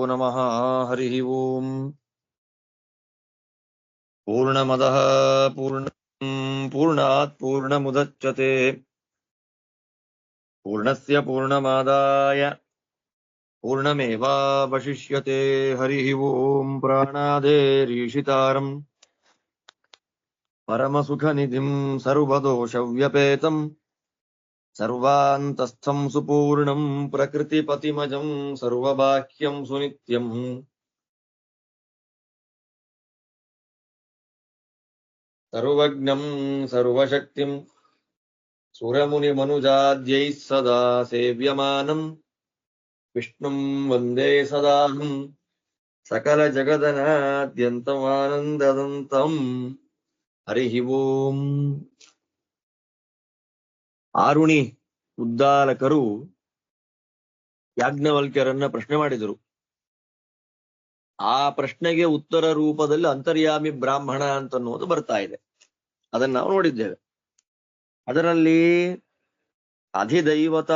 ನಮಃ. ಹರಿ ಓಂ. ಪೂರ್ಣಮದಃ ಪೂರ್ಣಾತ್ ಪೂರ್ಣಮುದಚ್ಯತೆ ಪೂರ್ಣಸ್ಯ ಪೂರ್ಣಮಾದಾಯ ಪೂರ್ಣಮೇವಾವಶಿಷ್ಯತೆ. ಹರಿ ಓಂ. ಪ್ರಾಣಾದೇರೀಶಿತಾರಂ ಪರಮಸುಖನಿಧಿಂ ಸರ್ವದೋಷವ್ಯಪೇತಂ ಸರ್ವಾಂತಸ್ಥಂ ಸುಪೂರ್ಣಂ ಪ್ರಕೃತಿಪತಿಮಜಂ ಸರ್ವಬಾಹ್ಯಂ ಸುನಿತ್ಯಂ ಸರ್ವಜ್ಞಂ ಸರ್ವಶಕ್ತಿಂ ಸುರಮುನಿಮನುಜಾದ್ಯೈಃ ಸದಾ ಸೇವ್ಯಮಾನಂ ವಿಷ್ಣುಂ ವಂದೇ ಸದಾಹಂ ಸಕಲ ಜಗದನಾದ್ಯಂತಮಾನಂದದಂತಂ. ಹರಿ ಓಂ. ಆರುಣಿ ಉದ್ದಾಲಕರು ಯಾಜ್ಞವಲ್ಕ್ಯರನ್ನ ಪ್ರಶ್ನೆ ಮಾಡಿದರು. ಆ ಪ್ರಶ್ನೆಗೆ ಉತ್ತರ ರೂಪದಲ್ಲಿ ಅಂತರ್ಯಾಮಿ ಬ್ರಾಹ್ಮಣ ಅಂತನ್ನುವುದು ಬರ್ತಾ ಇದೆ. ಅದನ್ನ ನಾವು ನೋಡಿದ್ದೇವೆ. ಅದರಲ್ಲಿ ಅಧಿದೈವತ,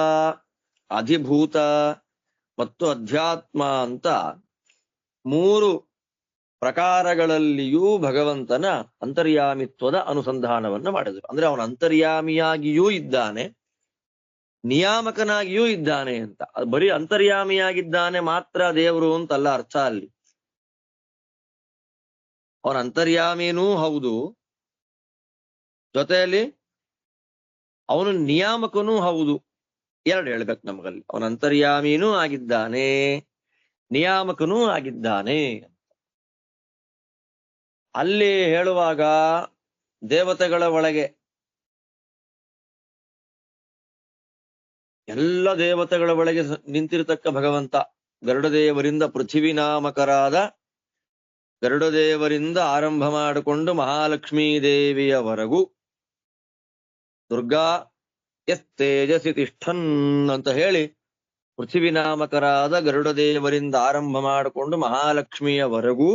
ಅಧಿಭೂತ ಮತ್ತು ಅಧ್ಯಾತ್ಮ ಅಂತ 3 ಪ್ರಕಾರಗಳಲ್ಲಿಯೂ ಭಗವಂತನ ಅಂತರ್ಯಾಮಿತ್ವದ ಅನುಸಂಧಾನವನ್ನ ಮಾಡಿದರು. ಅಂದ್ರೆ ಅವನ ಅಂತರ್ಯಾಮಿಯಾಗಿಯೂ ಇದ್ದಾನೆ, ನಿಯಾಮಕನಾಗಿಯೂ ಇದ್ದಾನೆ ಅಂತ. ಬರೀ ಅಂತರ್ಯಾಮಿಯಾಗಿದ್ದಾನೆ ಮಾತ್ರ ದೇವರು ಅಂತಲ್ಲ ಅರ್ಥ. ಅಲ್ಲಿ ಅವನ ಅಂತರ್ಯಾಮಿನೂ ಹೌದು, ಜೊತೆಯಲ್ಲಿ ಅವನು ನಿಯಾಮಕನೂ ಹೌದು. 2 ಹೇಳ್ಬೇಕು ನಮಗಲ್ಲಿ. ಅವನ ಅಂತರ್ಯಾಮಿನೂ ಆಗಿದ್ದಾನೆ, ನಿಯಾಮಕನೂ ಆಗಿದ್ದಾನೆ. ಅಲ್ಲಿ ಹೇಳುವಾಗ ದೇವತೆಗಳ ಒಳಗೆ, ಎಲ್ಲ ದೇವತೆಗಳ ಒಳಗೆ ನಿಂತಿರತಕ್ಕ ಭಗವಂತ, ಗರುಡದೇವರಿಂದ ಪೃಥ್ವಿ ನಾಮಕರಾದ ಗರುಡದೇವರಿಂದ ಆರಂಭ ಮಾಡಿಕೊಂಡು ಮಹಾಲಕ್ಷ್ಮೀ ದೇವಿಯವರೆಗೂ, ದುರ್ಗಾ ಎಸ್ ತೇಜಸಿ ತಿಷ್ಠನ್ ಅಂತ ಹೇಳಿ ಪೃಥ್ವಿ ನಾಮಕರಾದ ಗರುಡದೇವರಿಂದ ಆರಂಭ ಮಾಡಿಕೊಂಡು ಮಹಾಲಕ್ಷ್ಮಿಯವರೆಗೂ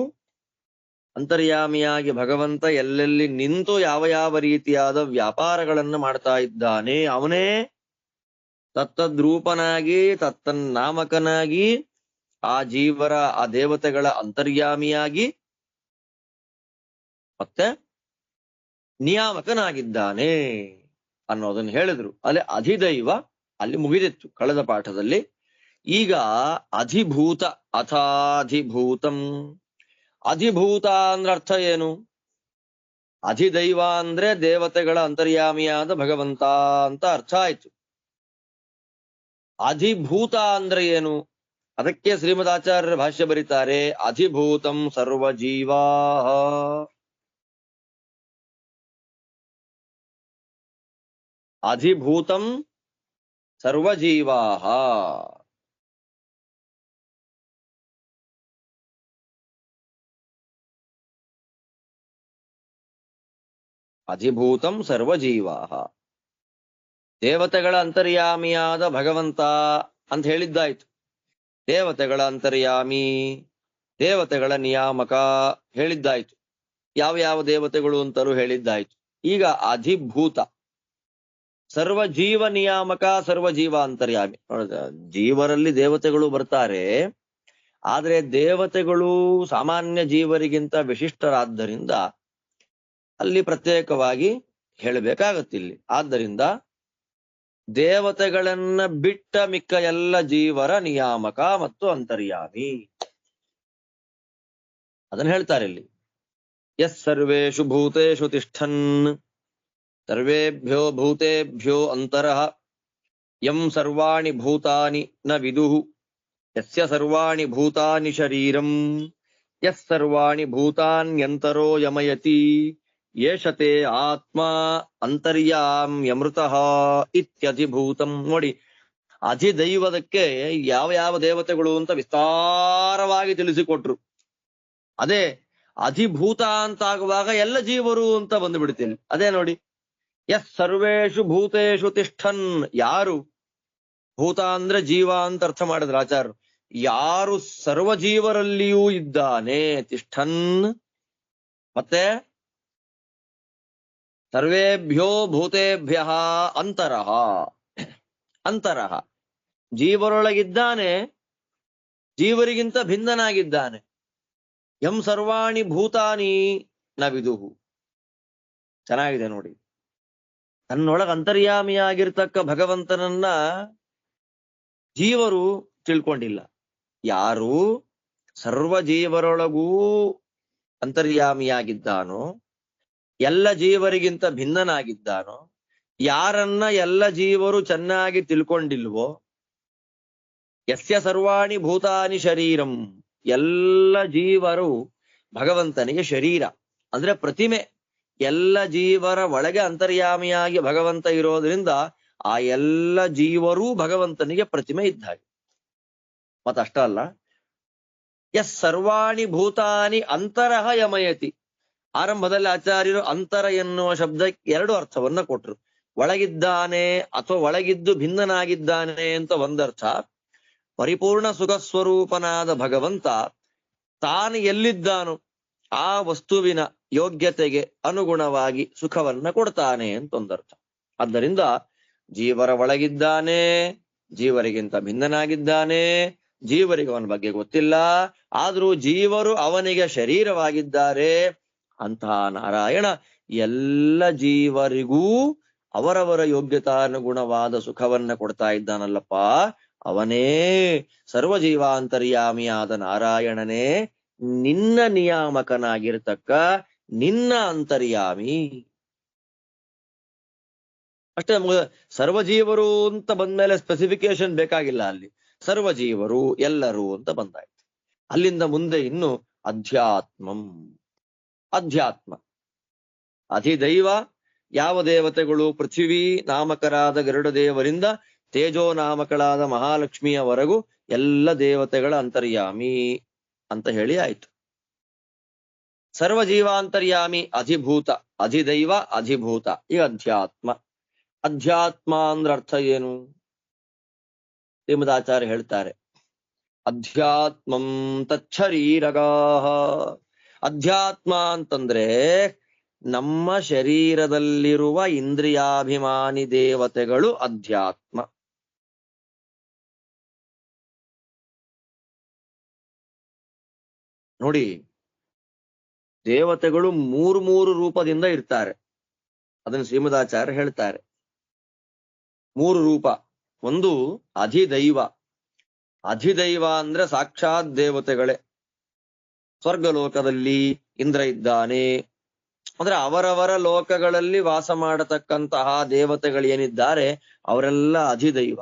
ಅಂತರ್ಯಾಮಿಯಾಗಿ ಭಗವಂತ ಎಲ್ಲೆಲ್ಲಿ ನಿಂತು ಯಾವ ಯಾವ ರೀತಿಯಾದ ವ್ಯಾಪಾರಗಳನ್ನು ಮಾಡ್ತಾ ಇದ್ದಾನೆ. ಅವನೇ ತತ್ತದ್ರೂಪನಾಗಿ ತತ್ತನ್ನಾಮಕನಾಗಿ ಆ ಜೀವರ, ಆ ದೇವತೆಗಳ ಅಂತರ್ಯಾಮಿಯಾಗಿ ಮತ್ತೆ ನಿಯಾಮಕನಾಗಿದ್ದಾನೆ ಅನ್ನೋದನ್ನು ಹೇಳಿದ್ರು. ಅಲ್ಲಿ ಅಧಿದೈವ ಅಲ್ಲಿ ಮುಗಿದಿತ್ತು ಕಳೆದ ಪಾಠದಲ್ಲಿ. ಈಗ ಅಧಿಭೂತ, ಅಥಾಧಿಭೂತಂ. ಅಧಿಭೂತ ಅಂದ್ರೆ ಅರ್ಥ ಏನು? ಅಧಿದೈವ ಅಂದ್ರೆ ದೇವತೆಗಳ ಅಂತರ್ಯಾಮಿಯಾದ ಭಗವಂತ ಅಂತ ಅರ್ಥ ಆಯ್ತು. ಅಧಿಭೂತ ಅಂದ್ರೆ ಏನು? ಅದಕ್ಕೆ ಶ್ರೀಮದಾಚಾರ್ಯರ ಭಾಷ್ಯ ಬರೀತಾರೆ, ಅಧಿಭೂತಂ ಸರ್ವಜೀವಾ. ಅಧಿಭೂತಂ ಸರ್ವಜೀವಾ. ಅಧಿಭೂತಂ ಸರ್ವಜೀವಾ. ದೇವತೆಗಳ ಅಂತರ್ಯಾಮಿಯಾದ ಭಗವಂತ ಅಂತ ಹೇಳಿದ್ದಾಯ್ತು. ದೇವತೆಗಳ ಅಂತರ್ಯಾಮಿ, ದೇವತೆಗಳ ನಿಯಾಮಕ ಹೇಳಿದ್ದಾಯ್ತು. ಯಾವ ಯಾವ ದೇವತೆಗಳು ಅಂತಲೂ ಹೇಳಿದ್ದಾಯ್ತು. ಈಗ ಅಧಿಭೂತ, ಸರ್ವಜೀವ ನಿಯಾಮಕ, ಸರ್ವಜೀವ ಅಂತರ್ಯಾಮಿ. ಜೀವರಲ್ಲಿ ದೇವತೆಗಳು ಬರ್ತಾರೆ, ಆದ್ರೆ ದೇವತೆಗಳು ಸಾಮಾನ್ಯ ಜೀವರಿಗಿಂತ ವಿಶಿಷ್ಟರಾದ್ದರಿಂದ ಅಲ್ಲಿ ಪ್ರತ್ಯೇಕವಾಗಿ ಹೇಳಬೇಕಾಗತ್ತಿಲ್ಲಿ. ಆದ್ದರಿಂದ ದೇವತೆಗಳನ್ನ ಬಿಟ್ಟ ಮಿಕ್ಕ ಎಲ್ಲ ಜೀವರ ನಿಯಾಮಕ ಮತ್ತು ಅಂತರ್ಯಾಮಿ ಅದನ್ನ ಹೇಳ್ತಾರೆ ಇಲ್ಲಿ. ಯಸ್ ಸರ್ವೇಷು ಭೂತೇಷು ತಿಷ್ಠನ್ ಸರ್ವೇಭ್ಯೋ ಭೂತೇಭ್ಯೋ ಅಂತರಃ ಯಂ ಸರ್ವಾಣಿ ಭೂತಾನಿ ನ ವಿದುಃ ಯಸ್ಯ ಸರ್ವಾಣಿ ಭೂತಾನಿ ಶರೀರಂ ಯಸ್ ಸರ್ವಾಣಿ ಭೂತಾನ್ಯಂತರೋ ಯಮಯತಿ ಯೇಷತೆ ಆತ್ಮ ಅಂತರ್ಯಾಮ್ಯಮೃತಃ ಇತ್ಯಧಿಭೂತಂ. ನೋಡಿ, ಅಧಿದೈವದಕ್ಕೆ ಯಾವ ಯಾವ ದೇವತೆಗಳು ಅಂತ ವಿಸ್ತಾರವಾಗಿ ತಿಳಿಸಿಕೊಟ್ರು. ಅದೇ ಅಧಿಭೂತ ಅಂತಾಗುವಾಗ ಎಲ್ಲ ಜೀವರು ಅಂತ ಬಂದುಬಿಡ್ತೀನಿ. ಅದೇ ನೋಡಿ, ಯಸ್ ಸರ್ವೇಷು ಭೂತೇಷು ತಿಷ್ಠನ್. ಯಾರು ಭೂತ ಅಂದ್ರೆ ಜೀವ ಅಂತ ಅರ್ಥ ಮಾಡಿದ್ರು ಆಚಾರ್ಯರು. ಯಾರು ಸರ್ವಜೀವರಲ್ಲಿಯೂ ಇದ್ದಾನೆ, ತಿಷ್ಠನ್. ಮತ್ತೆ ಸರ್ವೇಭ್ಯೋ ಭೂತೇಭ್ಯ ಅಂತರಃ. ಅಂತರಃ ಜೀವರೊಳಗಿದ್ದಾನೆ, ಜೀವರಿಗಿಂತ ಭಿನ್ನನಾಗಿದ್ದಾನೆ. ಯಂ ಸರ್ವಾಣಿ ಭೂತಾನಿ ನ ವಿದುಹು. ಚೆನ್ನಾಗಿದೆ ನೋಡಿ. ತನ್ನೊಳಗ ಅಂತರ್ಯಾಮಿಯಾಗಿರ್ತಕ್ಕ ಭಗವಂತನನ್ನ ಜೀವರು ತಿಳ್ಕೊಂಡಿಲ್ಲ. ಯಾರು ಸರ್ವ ಜೀವರೊಳಗೂ ಅಂತರ್ಯಾಮಿಯಾಗಿದ್ದಾನೋ, ಎಲ್ಲ ಜೀವರಿಗಿಂತ ಭಿನ್ನನಾಗಿದ್ದಾನೋ, ಯಾರನ್ನ ಎಲ್ಲ ಜೀವರು ಚೆನ್ನಾಗಿ ತಿಳ್ಕೊಂಡಿಲ್ವೋ, ಯಸ್ಯ ಸರ್ವಾಣಿ ಭೂತಾನಿ ಶರೀರಂ, ಎಲ್ಲ ಜೀವರು ಭಗವಂತನಿಗೆ ಶರೀರ ಅಂದ್ರೆ ಪ್ರತಿಮೆ. ಎಲ್ಲ ಜೀವರ ಒಳಗೆ ಅಂತರ್ಯಾಮಿಯಾಗಿ ಭಗವಂತ ಇರೋದ್ರಿಂದ ಆ ಎಲ್ಲ ಜೀವರೂ ಭಗವಂತನಿಗೆ ಪ್ರತಿಮೆ ಇದ್ದ ಹಾಗೆ. ಮತ್ತಷ್ಟ ಅಲ್ಲ, ಯಸ್ ಸರ್ವಾಣಿ ಭೂತಾನಿ ಅಂತರಹ ಯಮಯತಿ. ಆರಂಭದಲ್ಲಿ ಆಚಾರ್ಯರು ಅಂತರ ಎನ್ನುವ ಶಬ್ದಕ್ಕೆ ಎರಡು ಅರ್ಥವನ್ನ ಕೊಟ್ರು. ಒಳಗಿದ್ದಾನೆ ಅಥವಾ ಒಳಗಿದ್ದು ಭಿನ್ನನಾಗಿದ್ದಾನೆ ಅಂತ ಒಂದರ್ಥ. ಪರಿಪೂರ್ಣ ಸುಖ ಸ್ವರೂಪನಾದ ಭಗವಂತ ತಾನು ಎಲ್ಲಿದ್ದಾನೋ ಆ ವಸ್ತುವಿನ ಯೋಗ್ಯತೆಗೆ ಅನುಗುಣವಾಗಿ ಸುಖವನ್ನ ಕೊಡ್ತಾನೆ ಅಂತ ಒಂದರ್ಥ. ಆದ್ದರಿಂದ ಜೀವರ ಒಳಗಿದ್ದಾನೆ, ಜೀವರಿಗಿಂತ ಭಿನ್ನನಾಗಿದ್ದಾನೆ, ಜೀವರಿಗೆ ಅವನ ಬಗ್ಗೆ ಗೊತ್ತಿಲ್ಲ, ಆದ್ರೂ ಜೀವರು ಅವನಿಗೆ ಶರೀರವಾಗಿದ್ದಾರೆ. ಅಂತಹ ನಾರಾಯಣ ಎಲ್ಲ ಜೀವರಿಗೂ ಅವರವರ ಯೋಗ್ಯತಾನುಗುಣವಾದ ಸುಖವನ್ನ ಕೊಡ್ತಾ ಇದ್ದಾನಲ್ಲಪ್ಪ. ಅವನೇ ಸರ್ವಜೀವಾಂತರ್ಯಾಮಿಯಾದ ನಾರಾಯಣನೇ ನಿನ್ನ ನಿಯಾಮಕನಾಗಿರ್ತಕ್ಕ ನಿನ್ನ ಅಂತರ್ಯಾಮಿ. ಅಷ್ಟೇ, ಸರ್ವಜೀವರು ಅಂತ ಬಂದ್ಮೇಲೆ ಸ್ಪೆಸಿಫಿಕೇಶನ್ ಬೇಕಾಗಿಲ್ಲ. ಅಲ್ಲಿ ಸರ್ವಜೀವರು ಎಲ್ಲರೂ ಅಂತ ಬಂದಾಯ್ತು. ಅಲ್ಲಿಂದ ಮುಂದೆ ಇನ್ನು ಅಧ್ಯಾತ್ಮಂ. ಅಧ್ಯಾತ್ಮ ಅಧಿದೈವ. ಯಾವ ದೇವತೆಗಳು ಪೃಥ್ವಿ ನಾಮಕರಾದ ಗರುಡ ದೇವರಿಂದ ತೇಜೋ ನಾಮಕಳಾದ ಮಹಾಲಕ್ಷ್ಮಿಯವರೆಗೂ ಎಲ್ಲ ದೇವತೆಗಳ ಅಂತರ್ಯಾಮಿ ಅಂತ ಹೇಳಿ ಆಯ್ತು. ಸರ್ವಜೀವಾಂತರ್ಯಾಮಿ ಅಧಿಭೂತ, ಅಧಿದೈವ, ಅಧಿಭೂತ, ಈ ಅಧ್ಯಾತ್ಮ. ಅಧ್ಯಾತ್ಮ ಅಂದ್ರ ಅರ್ಥ ಏನು? ಶ್ರೀಮದಾಚಾರ್ಯ ಹೇಳ್ತಾರೆ, ಅಧ್ಯಾತ್ಮಂ ತಚ್ಛರೀರಗಾಹ. ಅಧ್ಯಾತ್ಮ ಅಂತಂದ್ರೆ ನಮ್ಮ ಶರೀರದಲ್ಲಿರುವ ಇಂದ್ರಿಯಾಭಿಮಾನಿ ದೇವತೆಗಳು ಅಧ್ಯಾತ್ಮ. ನೋಡಿ, ದೇವತೆಗಳು ಮೂರು ರೂಪದಿಂದ ಇರ್ತಾರೆ. ಅದನ್ನು ಶ್ರೀಮದಾಚಾರ್ಯ ಹೇಳ್ತಾರೆ. 3 ರೂಪ. ಒಂದು ಅಧಿದೈವ. ಅಧಿದೈವ ಅಂದ್ರೆ ಸಾಕ್ಷಾತ್ ದೇವತೆಗಳೇ. ಸ್ವರ್ಗಲೋಕದಲ್ಲಿ ಇಂದ್ರ ಇದ್ದಾನೆ ಅಂದ್ರೆ ಅವರವರ ಲೋಕಗಳಲ್ಲಿ ವಾಸ ಮಾಡತಕ್ಕಂತಹ ದೇವತೆಗಳು ಏನಿದ್ದಾರೆ ಅವರೆಲ್ಲ ಅಧಿದೈವ.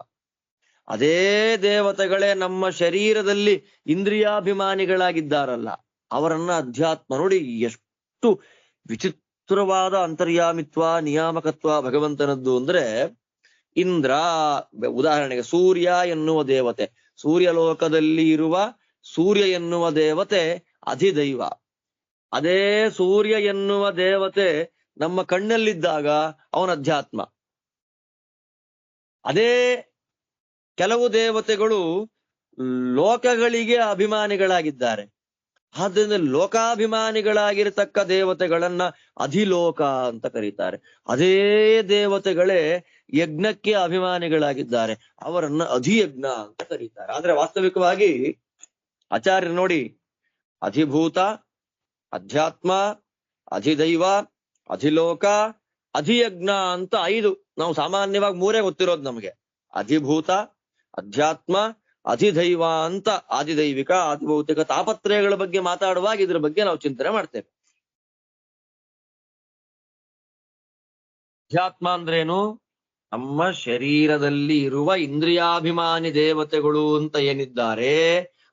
ಅದೇ ದೇವತೆಗಳೇ ನಮ್ಮ ಶರೀರದಲ್ಲಿ ಇಂದ್ರಿಯಾಭಿಮಾನಿಗಳಾಗಿದ್ದಾರಲ್ಲ, ಅವರನ್ನ ಅಧ್ಯಾತ್ಮ. ನೋಡಿ ಎಷ್ಟು ವಿಚಿತ್ರವಾದ ಅಂತರ್ಯಾಮಿತ್ವ ನಿಯಾಮಕತ್ವ ಭಗವಂತನದ್ದು ಅಂದ್ರೆ. ಇಂದ್ರ, ಉದಾಹರಣೆಗೆ ಸೂರ್ಯ ಎನ್ನುವ ದೇವತೆ, ಸೂರ್ಯಲೋಕದಲ್ಲಿ ಇರುವ ಸೂರ್ಯ ಎನ್ನುವ ದೇವತೆ ಅಧಿದೈವ. ಅದೇ ಸೂರ್ಯ ಎನ್ನುವ ದೇವತೆ ನಮ್ಮ ಕಣ್ಣಲ್ಲಿದ್ದಾಗ ಅವನ ಅಧ್ಯಾತ್ಮ. ಅದೇ ಕೆಲವು ದೇವತೆಗಳು ಲೋಕಗಳಿಗೆ ಅಭಿಮಾನಿಗಳಾಗಿದ್ದಾರೆ. ಆದ್ದರಿಂದ ಲೋಕಾಭಿಮಾನಿಗಳಾಗಿರ್ತಕ್ಕ ದೇವತೆಗಳನ್ನ ಅಧಿಲೋಕ ಅಂತ ಕರೀತಾರೆ. ಅದೇ ದೇವತೆಗಳೇ ಯಜ್ಞಕ್ಕೆ ಅಭಿಮಾನಿಗಳಾಗಿದ್ದಾರೆ, ಅವರನ್ನ ಅಧಿಯಜ್ಞ ಅಂತ ಕರೀತಾರೆ. ಆದ್ರೆ ವಾಸ್ತವಿಕವಾಗಿ ಆಚಾರ್ಯರು ನೋಡಿ, ಅಧಿಭೂತ, ಅಧ್ಯಾತ್ಮ, ಅಧಿದೈವ, ಅಧಿಲೋಕ, ಅಧಿಯಜ್ಞ ಅಂತ 5. ನಾವು ಸಾಮಾನ್ಯವಾಗಿ 3 ಗೊತ್ತಿರೋದು ನಮಗೆ. ಅಧಿಭೂತ, ಅಧ್ಯಾತ್ಮ, ಅಧಿದೈವ ಅಂತ ಆದಿದೈವಿಕ ಆದಿಭೌತಿಕ ತಾಪತ್ರಯಗಳ ಬಗ್ಗೆ ಮಾತಾಡುವಾಗ ಇದ್ರ ಬಗ್ಗೆ ನಾವು ಚಿಂತನೆ ಮಾಡ್ತೇವೆ. ಅಧ್ಯಾತ್ಮ ಅಂದ್ರೇನು? ನಮ್ಮ ಶರೀರದಲ್ಲಿ ಇರುವ ಇಂದ್ರಿಯಾಭಿಮಾನಿ ದೇವತೆಗಳು ಅಂತ ಏನಿದ್ದಾರೆ,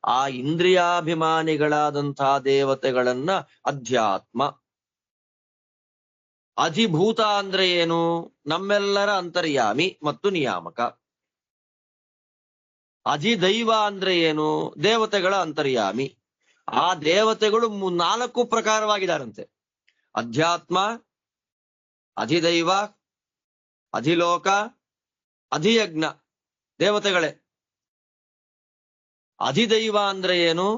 ಆ ಇಂದ್ರಿಯಾಭಿಮಾನಿಗಳಾದಂತಹ ದೇವತೆಗಳನ್ನ ಅಧ್ಯಾತ್ಮ. ಅಧಿಭೂತ ಅಂದ್ರೆ ಏನು? ನಮ್ಮೆಲ್ಲರ ಅಂತರ್ಯಾಮಿ ಮತ್ತು ನಿಯಾಮಕ. ಅಧಿದೈವ ಅಂದ್ರೆ ಏನು? ದೇವತೆಗಳ ಅಂತರ್ಯಾಮಿ. ಆ ದೇವತೆಗಳು 4 ಪ್ರಕಾರವಾಗಿದ್ದಾರಂತೆ. ಅಧ್ಯಾತ್ಮ, ಅಧಿದೈವ, ಅಧಿಲೋಕ, ಅಧಿಯಜ್ಞ, ದೇವತೆಗಳೇ. ಅಧಿದೈವ ಅಂದ್ರೆ ಏನು?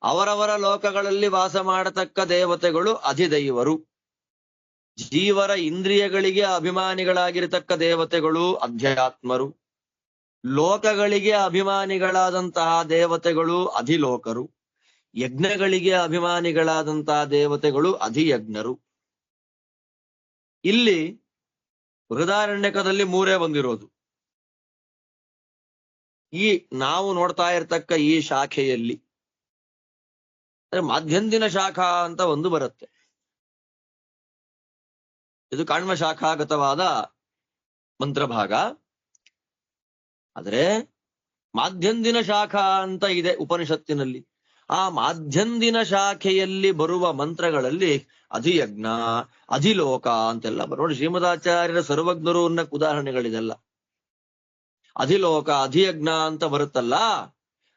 ಅವರವರ ಲೋಕಗಳಲ್ಲಿ ವಾಸ ಮಾಡತಕ್ಕ ದೇವತೆಗಳು ಅಧಿದೈವರು. ಜೀವರ ಇಂದ್ರಿಯಗಳಿಗೆ ಅಭಿಮಾನಿಗಳಾಗಿರತಕ್ಕ ದೇವತೆಗಳು ಅಧ್ಯಾತ್ಮರು. ಲೋಕಗಳಿಗೆ ಅಭಿಮಾನಿಗಳಾದಂತಹ ದೇವತೆಗಳು ಅಧಿಲೋಕರು, ಯಜ್ಞಗಳಿಗೆ ಅಭಿಮಾನಿಗಳಾದಂತಹ ದೇವತೆಗಳು ಅಧಿಯಜ್ಞರು. ಇಲ್ಲಿ ಬೃಹದಾರಣ್ಯಕದಲ್ಲಿ ಮೂರೇ ಬಂದಿರೋದು. ಈ ನಾವು ನೋಡ್ತಾ ಇರ್ತಕ್ಕ ಈ ಶಾಖೆಯಲ್ಲಿ ಮಾಧ್ಯಂದಿನ ಶಾಖಾ ಅಂತ ಒಂದು ಬರುತ್ತೆ. ಇದು ಕಾಣ್ಮ ಶಾಖಾಗತವಾದ ಮಂತ್ರಭಾಗ. ಆದ್ರೆ ಮಾಧ್ಯಂದಿನ ಶಾಖಾ ಅಂತ ಇದೆ ಉಪನಿಷತ್ತಿನಲ್ಲಿ. ಆ ಮಾಧ್ಯಂದಿನ ಶಾಖೆಯಲ್ಲಿ ಬರುವ ಮಂತ್ರಗಳಲ್ಲಿ ಅಧಿಯಜ್ಞ, ಅಧಿಲೋಕ ಅಂತೆಲ್ಲ ನೋಡಿ. ಶ್ರೀಮದಾಚಾರ್ಯರ ಸರ್ವಜ್ಞರು ಅನ್ನಕ್ಕೆ ಉದಾಹರಣೆಗಳಿದೆಲ್ಲ. ಅಧಿಲೋಕ, ಅಧಿಯಜ್ಞ ಅಂತ ಬರುತ್ತಲ್ಲ,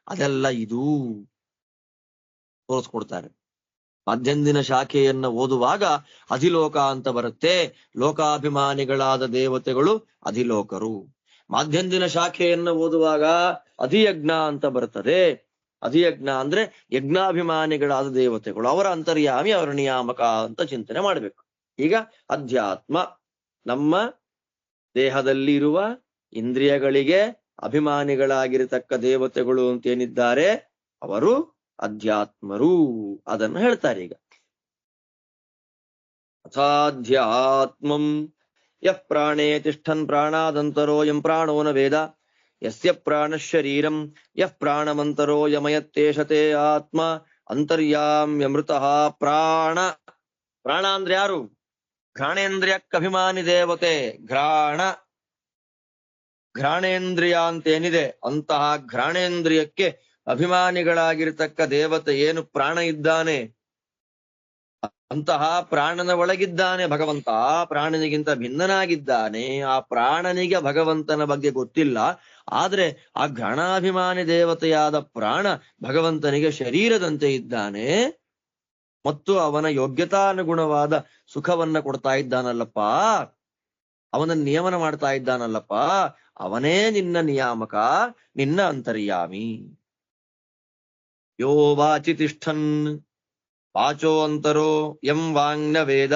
ಅದೆಲ್ಲ ಇದು ತೋರಿಸ್ಕೊಡ್ತಾರೆ. ಮಾಧ್ಯಂದಿನ ಶಾಖೆಯನ್ನ ಓದುವಾಗ ಅಧಿಲೋಕ ಅಂತ ಬರುತ್ತೆ. ಲೋಕಾಭಿಮಾನಿಗಳಾದ ದೇವತೆಗಳು ಅಧಿಲೋಕರು. ಮಾಧ್ಯಂದಿನ ಶಾಖೆಯನ್ನ ಓದುವಾಗ ಅಧಿಯಜ್ಞ ಅಂತ ಬರ್ತದೆ. ಅಧಿಯಜ್ಞ ಅಂದ್ರೆ ಯಜ್ಞಾಭಿಮಾನಿಗಳಾದ ದೇವತೆಗಳು, ಅವರ ಅಂತರ್ಯಾಮಿ, ಅವರ ನಿಯಾಮಕ ಅಂತ ಚಿಂತನೆ ಮಾಡ್ಬೇಕು. ಈಗ ಅಧ್ಯಾತ್ಮ ನಮ್ಮ ದೇಹದಲ್ಲಿರುವ ಇಂದ್ರಿಯಗಳಿಗೆ ಅಭಿಮಾನಿಗಳಾಗಿರತಕ್ಕ ದೇವತೆಗಳು ಅಂತೇನಿದ್ದಾರೆ ಅವರು ಅಧ್ಯಾತ್ಮರು. ಅದನ್ನು ಹೇಳ್ತಾರೆ. ಈಗ ಅಥಾಧ್ಯಾತ್ಮಂ ಯಃ ಪ್ರಾಣೇ ತಿಷ್ಠನ್ ಪ್ರಾಣಾದಂತರೋ ಯಂ ಪ್ರಾಣೋ ನ ವೇದ ಯಸ್ಯ ಪ್ರಾಣ ಶರೀರಂ ಯಃ ಪ್ರಾಣಮಂತರೋ ಯಮಯತ್ತೇಷತೆ ಆತ್ಮ ಅಂತರ್ಯಾಮ್ಯಮೃತಃ. ಪ್ರಾಣ, ಪ್ರಾಣ ಅಂದ್ರೆ ಯಾರು? ಘ್ರಾಣೇಂದ್ರಿಯಕ್ಕಭಿಮಾನಿ ದೇವತೆ. ಘ್ರಾಣೇಂದ್ರಿಯ ಅಂತೇನಿದೆ, ಅಂತಹ ಘ್ರಾಣೇಂದ್ರಿಯಕ್ಕೆ ಅಭಿಮಾನಿಗಳಾಗಿರ್ತಕ್ಕ ದೇವತೆ ಏನು ಪ್ರಾಣ ಇದ್ದಾನೆ, ಅಂತಹ ಪ್ರಾಣನ ಒಳಗಿದ್ದಾನೆ ಭಗವಂತ. ಪ್ರಾಣನಿಗಿಂತ ಭಿನ್ನನಾಗಿದ್ದಾನೆ. ಆ ಪ್ರಾಣನಿಗೆ ಭಗವಂತನ ಬಗ್ಗೆ ಗೊತ್ತಿಲ್ಲ. ಆದ್ರೆ ಆ ಘ್ರಾಣಾಭಿಮಾನಿ ದೇವತೆಯಾದ ಪ್ರಾಣ ಭಗವಂತನಿಗೆ ಶರೀರದಂತೆ ಇದ್ದಾನೆ ಮತ್ತು ಅವನ ಯೋಗ್ಯತಾನುಗುಣವಾದ ಸುಖವನ್ನ ಕೊಡ್ತಾ ಇದ್ದಾನಲ್ಲಪ್ಪ, ಅವನನ್ನ ನಿಯಮನ ಮಾಡ್ತಾ ಇದ್ದಾನಲ್ಲಪ್ಪ, ಅವನೇ ನಿನ್ನ ನಿಯಾಮಕ, ನಿನ್ನ ಅಂತರ್ಯಾಮಿ. ಯೋ ವಾಚಿ ತಿಷ್ಠನ್ ವಾಚೋ ಅಂತರೋ ಯಂ ವಾಂಗ್ನ ವೇದ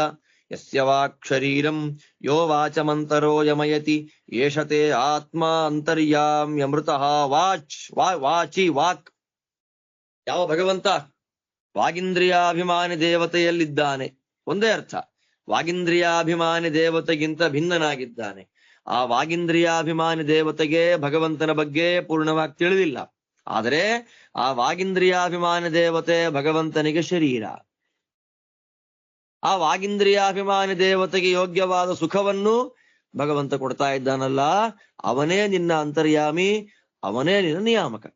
ಯಸ್ಯ ವಾಕ್ ಶರೀರಂ ಯೋ ವಾಚಮಂತರೋ ಯಮಯತಿ ಏಷತೆ ಆತ್ಮ ಅಂತರ್ಯಾಮ್ಯಮೃತಃ. ವಾಚಿ ವಾಕ್ ಯಾವ ಭಗವಂತ? ವಾಗೀಂದ್ರಿಯಾಭಿಮಾನಿ ದೇವತೆಯಲ್ಲಿದ್ದಾನೆ. ಒಂದೇ ಅರ್ಥ. ವಾಗೀಂದ್ರಿಯಾಭಿಮಾನಿ ದೇವತೆಗಿಂತ ಭಿನ್ನನಾಗಿದ್ದಾನೆ. ಆ ವಾಗೀಂದ್ರಿಯಾಭಿಮಾನಿ ದೇವತೆಗೆ ಭಗವಂತನ ಬಗ್ಗೆ ಪೂರ್ಣವಾಗಿ ತಿಳಿದಿಲ್ಲ. ಆದರೆ ಆ ವಾಗೀಂದ್ರಿಯಾಭಿಮಾನಿ ದೇವತೆ ಭಗವಂತನಿಗೆ ಶರೀರ. ಆ ವಾಗೀಂದ್ರಿಯಾಭಿಮಾನಿ ದೇವತೆಗೆ ಯೋಗ್ಯವಾದ ಸುಖವನ್ನು ಭಗವಂತ ಕೊಡ್ತಾ ಇದ್ದಾನಲ್ಲ, ಅವನೇ ನಿನ್ನ ಅಂತರ್ಯಾಮಿ, ಅವನೇ ನಿನ್ನ ನಿಯಾಮಕ.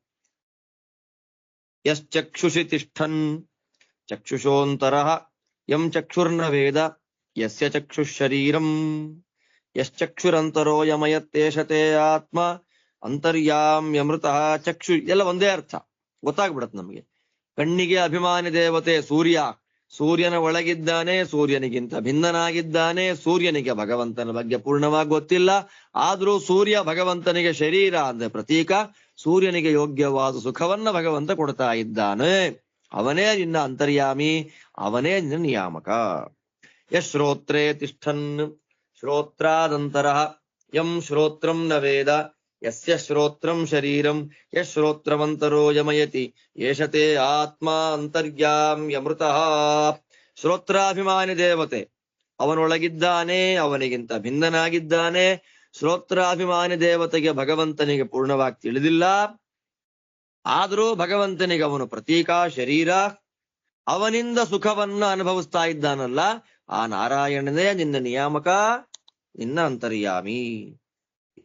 ಯಶ್ಚಕ್ಷುಷಿ ತಿಷ್ಠನ್ ಚಕ್ಷುಷೋಂತರಃ ಯಂ ಚಕ್ಷುರ್ನ ವೇದ ಯಸ್ಯ ಚಕ್ಷುಶರೀರಂ ಯಶ್ಚಕ್ಷುರಂತರೋ ಯಮಯತ್ತೇಷತೆ ಆತ್ಮ ಅಂತರ್ಯಾಮ್ಯಮೃತಃ. ಚಕ್ಷು ಎಲ್ಲ ಒಂದೇ ಅರ್ಥ, ಗೊತ್ತಾಗ್ಬಿಡತ್ ನಮ್ಗೆ. ಕಣ್ಣಿಗೆ ಅಭಿಮಾನಿ ದೇವತೆ ಸೂರ್ಯ, ಸೂರ್ಯನ ಒಳಗಿದ್ದಾನೆ, ಸೂರ್ಯನಿಗಿಂತ ಭಿನ್ನನಾಗಿದ್ದಾನೆ. ಸೂರ್ಯನಿಗೆ ಭಗವಂತನ ಬಗ್ಗೆ ಪೂರ್ಣವಾಗಿ ಗೊತ್ತಿಲ್ಲ. ಆದ್ರೂ ಸೂರ್ಯ ಭಗವಂತನಿಗೆ ಶರೀರ ಅಂದ್ರೆ ಪ್ರತೀಕ. ಸೂರ್ಯನಿಗೆ ಯೋಗ್ಯವಾದ ಸುಖವನ್ನ ಭಗವಂತ ಕೊಡ್ತಾ ಇದ್ದಾನೆ. ಅವನೇ ನಿನ್ನ ಅಂತರ್ಯಾಮಿ, ಅವನೇ ನಿನ್ನ ನಿಯಾಮಕ. ಯಶ್ರೋತ್ರೇ ತಿಷ್ಠನ್ ಶ್ರೋತ್ರಾದಂತರಃ ಯಂ ಶ್ರೋತ್ರಂ ನ ವೇದ ಯಸ್ಯ ಶ್ರೋತ್ರಂ ಶರೀರಂ ಯಶ್ರೋತ್ರಮಂತರೋ ಯಮಯತಿ ಏಷತೆ ಆತ್ಮ ಅಂತರ್ಯಾಮ್ಯಮೃತಃ. ಶ್ರೋತ್ರಾಭಿಮಾನಿ ದೇವತೆ ಅವನೊಳಗಿದ್ದಾನೆ, ಅವನಿಗಿಂತ ಭಿನ್ನನಾಗಿದ್ದಾನೆ. ಶ್ರೋತ್ರಾಭಿಮಾನಿ ದೇವತೆಗೆ ಭಗವಂತನಿಗೆ ಪೂರ್ಣವಾಗಿ ತಿಳಿದಿಲ್ಲ. ಆದರೂ ಭಗವಂತನಿಗೆ ಅವನು ಪ್ರತೀಕ, ಶರೀರ. ಅವನಿಂದ ಸುಖವನ್ನ ಅನುಭವಿಸ್ತಾ ಇದ್ದಾನಲ್ಲ, ಆ ನಾರಾಯಣನೇ ನಿನ್ನ ನಿಯಾಮಕ, ನಿನ್ನ ಅಂತರ್ಯಾಮಿ.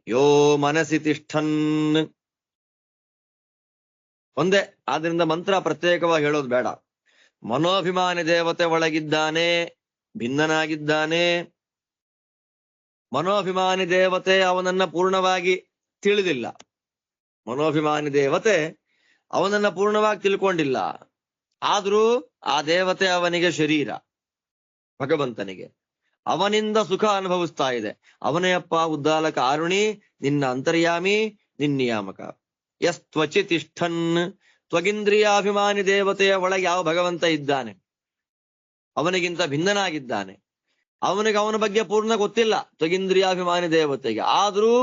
ಯೋ ಮನಸಿ ತಿಷ್ಠನ್ ಒಂದೇ. ಆದ್ರಿಂದ ಮಂತ್ರ ಪ್ರತ್ಯೇಕವಾಗಿ ಹೇಳೋದು ಬೇಡ. ಮನೋಭಿಮಾನಿ ದೇವತೆ ಒಳಗಿದ್ದಾನೆ, ಭಿನ್ನನಾಗಿದ್ದಾನೆ. ಮನೋಭಿಮಾನಿ ದೇವತೆ ಅವನನ್ನ ಪೂರ್ಣವಾಗಿ ತಿಳಿದಿಲ್ಲ. ಮನೋಭಿಮಾನಿ ದೇವತೆ ಅವನನ್ನ ಪೂರ್ಣವಾಗಿ ತಿಳ್ಕೊಂಡಿಲ್ಲ. ಆದ್ರೂ ಆ ದೇವತೆ ಅವನಿಗೆ ಶರೀರ, ಭಗವಂತನಿಗೆ. ಅವನಿಂದ ಸುಖ ಅನುಭವಿಸ್ತಾ ಇದೆ. ಅವನೇ ಅಪ್ಪ ಉದ್ದಾಲಕ ಆರುಣಿ, ನಿನ್ನ ಅಂತರ್ಯಾಮಿ, ನಿನ್ನಿಯಾಮಕ. ಯಸ್ತ್ವಚಿ ತಿಷ್ಠನ್ ತ್ವಗಿಂದ್ರಿಯಾಭಿಮಾನಿ ದೇವತೆಯ ಒಳಗೆ ಯಾವ ಭಗವಂತ ಇದ್ದಾನೆ, ಅವನಿಗಿಂತ ಭಿನ್ನನಾಗಿದ್ದಾನೆ. ಅವನಿಗೆ ಅವನ ಬಗ್ಗೆ ಪೂರ್ಣ ಗೊತ್ತಿಲ್ಲ ತ್ವಗಿಂದ್ರಿಯಾಭಿಮಾನಿ ದೇವತೆಗೆ. ಆದ್ರೂ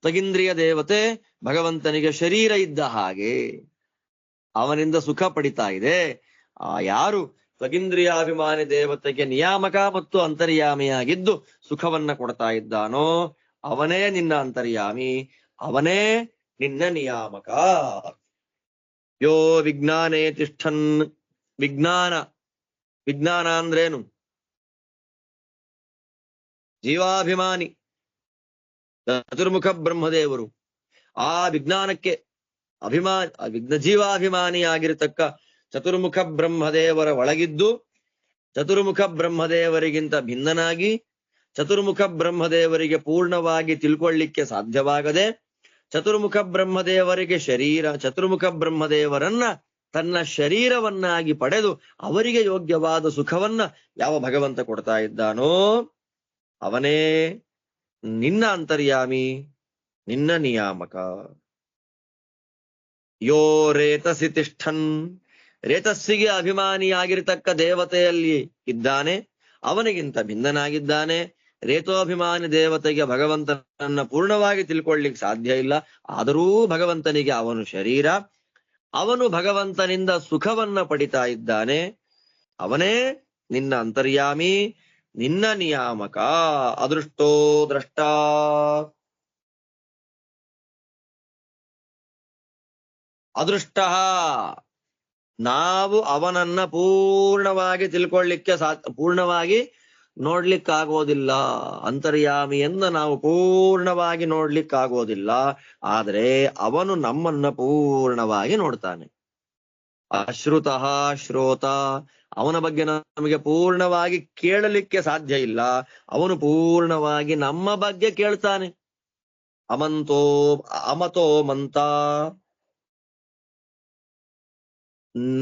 ತ್ವಗಿಂದ್ರಿಯ ದೇವತೆ ಭಗವಂತನಿಗೆ ಶರೀರ ಇದ್ದ ಹಾಗೆ ಅವನಿಂದ ಸುಖ ಪಡಿತಾ ಇದೆ. ಯಾರು ತ್ವಗಿಂದ್ರಿಯಾಭಿಮಾನಿ ದೇವತೆಗೆ ನಿಯಾಮಕ ಮತ್ತು ಅಂತರ್ಯಾಮಿಯಾಗಿದ್ದು ಸುಖವನ್ನ ಕೊಡ್ತಾ ಇದ್ದಾನೋ ಅವನೇ ನಿನ್ನ ಅಂತರ್ಯಾಮಿ, ಅವನೇ ನಿನ್ನ ನಿಯಾಮಕ. ಯೋ ವಿಜ್ಞಾನೇ ತಿಷ್ಠನ್. ವಿಜ್ಞಾನ ಅಂದ್ರೇನು? ಜೀವಾಭಿಮಾನಿ ಚತುರ್ಮುಖ ಬ್ರಹ್ಮದೇವರು. ಆ ವಿಜ್ಞಾನಕ್ಕೆ ಜೀವಾಭಿಮಾನಿಯಾಗಿರತಕ್ಕ ಚತುರ್ಮುಖ ಬ್ರಹ್ಮದೇವರ ಒಳಗಿದ್ದು ಚತುರ್ಮುಖ ಬ್ರಹ್ಮದೇವರಿಗಿಂತ ಭಿನ್ನನಾಗಿ ಚತುರ್ಮುಖ ಬ್ರಹ್ಮದೇವರಿಗೆ ಪೂರ್ಣವಾಗಿ ತಿಳ್ಕೊಳ್ಳಿಕ್ಕೆ ಸಾಧ್ಯವಾಗದೆ ಚತುರ್ಮುಖ ಬ್ರಹ್ಮದೇವರಿಗೆ ಚತುರ್ಮುಖ ಬ್ರಹ್ಮದೇವರನ್ನ ತನ್ನ ಶರೀರವನ್ನಾಗಿ ಪಡೆದು ಅವರಿಗೆ ಯೋಗ್ಯವಾದ ಸುಖವನ್ನ ಯಾವ ಭಗವಂತ ಕೊಡ್ತಾ ಇದ್ದಾನೋ ಅವನೇ ನಿನ್ನ ಅಂತರ್ಯಾಮಿ, ನಿನ್ನ ನಿಯಾಮಕ. ಯೋ ರೇತಸಿ ತಿಷ್ಠನ್. ರೇತಸ್ಸಿಗೆ ಅಭಿಮಾನಿಯಾಗಿರ್ತಕ್ಕ ದೇವತೆಯಲ್ಲಿ ಇದ್ದಾನೆ, ಅವನಿಗಿಂತ ಭಿನ್ನನಾಗಿದ್ದಾನೆ. ರೇತೋಭಿಮಾನಿ ದೇವತೆಗೆ ಭಗವಂತನನ್ನ ಪೂರ್ಣವಾಗಿ ತಿಳ್ಕೊಳ್ಳಿಕ್ ಸಾಧ್ಯ ಇಲ್ಲ. ಆದರೂ ಭಗವಂತನಿಗೆ ಅವನು ಶರೀರ, ಅವನು ಭಗವಂತನಿಂದ ಸುಖವನ್ನ ಪಡಿತಾ ಇದ್ದಾನೆ. ಅವನೇ ನಿನ್ನ ಅಂತರ್ಯಾಮಿ, ನಿನ್ನ ನಿಯಾಮಕ. ಅದೃಷ್ಟೋ ದ್ರಷ್ಟ. ಅದೃಷ್ಟ. ನಾವು ಅವನನ್ನ ಪೂರ್ಣವಾಗಿ ತಿಳ್ಕೊಳ್ಳಿಕ್ಕೆ ಪೂರ್ಣವಾಗಿ ನೋಡ್ಲಿಕ್ಕಾಗೋದಿಲ್ಲ. ಅಂತರ್ಯಾಮಿಯನ್ನ ನಾವು ಪೂರ್ಣವಾಗಿ ನೋಡ್ಲಿಕ್ಕಾಗೋದಿಲ್ಲ. ಆದ್ರೆ ಅವನು ನಮ್ಮನ್ನ ಪೂರ್ಣವಾಗಿ ನೋಡ್ತಾನೆ. ಅಶ್ರುತಃ ಶ್ರೋತ. ಅವನ ಬಗ್ಗೆ ನಮಗೆ ಪೂರ್ಣವಾಗಿ ಕೇಳಲಿಕ್ಕೆ ಸಾಧ್ಯ ಇಲ್ಲ, ಅವನು ಪೂರ್ಣವಾಗಿ ನಮ್ಮ ಬಗ್ಗೆ ಕೇಳ್ತಾನೆ. ಅಮತೋ ಮಂತ.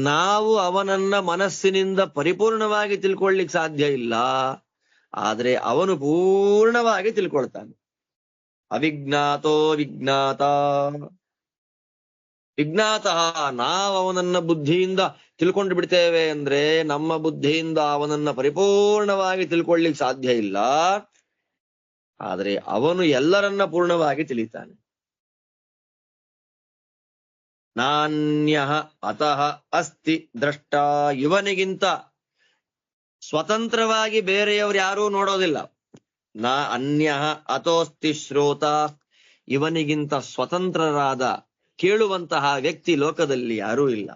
ನಾವು ಅವನನ್ನ ಮನಸ್ಸಿನಿಂದ ಪರಿಪೂರ್ಣವಾಗಿ ತಿಳ್ಕೊಳ್ಳಿಕ್ ಸಾಧ್ಯ ಇಲ್ಲ, ಆದ್ರೆ ಅವನು ಪೂರ್ಣವಾಗಿ ತಿಳ್ಕೊಳ್ತಾನೆ. ಅವಿಜ್ಞಾತೋ ವಿಜ್ಞಾತ. ವಿಜ್ಞಾತಃ. ನಾವು ಅವನನ್ನ ಬುದ್ಧಿಯಿಂದ ತಿಳ್ಕೊಂಡು ಬಿಡ್ತೇವೆ ಅಂದ್ರೆ ನಮ್ಮ ಬುದ್ಧಿಯಿಂದ ಅವನನ್ನ ಪರಿಪೂರ್ಣವಾಗಿ ತಿಳ್ಕೊಳ್ಳಿಕ್ ಸಾಧ್ಯ ಇಲ್ಲ, ಆದ್ರೆ ಅವನು ಎಲ್ಲರನ್ನ ಪೂರ್ಣವಾಗಿ ತಿಳಿತಾನೆ. ನಾನ್ಯ ಅತಃ ಅಸ್ತಿ ದ್ರಷ್ಟ. ಇವನಿಗಿಂತ ಸ್ವತಂತ್ರವಾಗಿ ಬೇರೆಯವರು ಯಾರೂ ನೋಡೋದಿಲ್ಲ. ನಾ ಅನ್ಯ ಅಥೋಸ್ತಿ ಶ್ರೋತ. ಇವನಿಗಿಂತ ಸ್ವತಂತ್ರರಾದ ಕೇಳುವಂತಹ ವ್ಯಕ್ತಿ ಲೋಕದಲ್ಲಿ ಯಾರೂ ಇಲ್ಲ.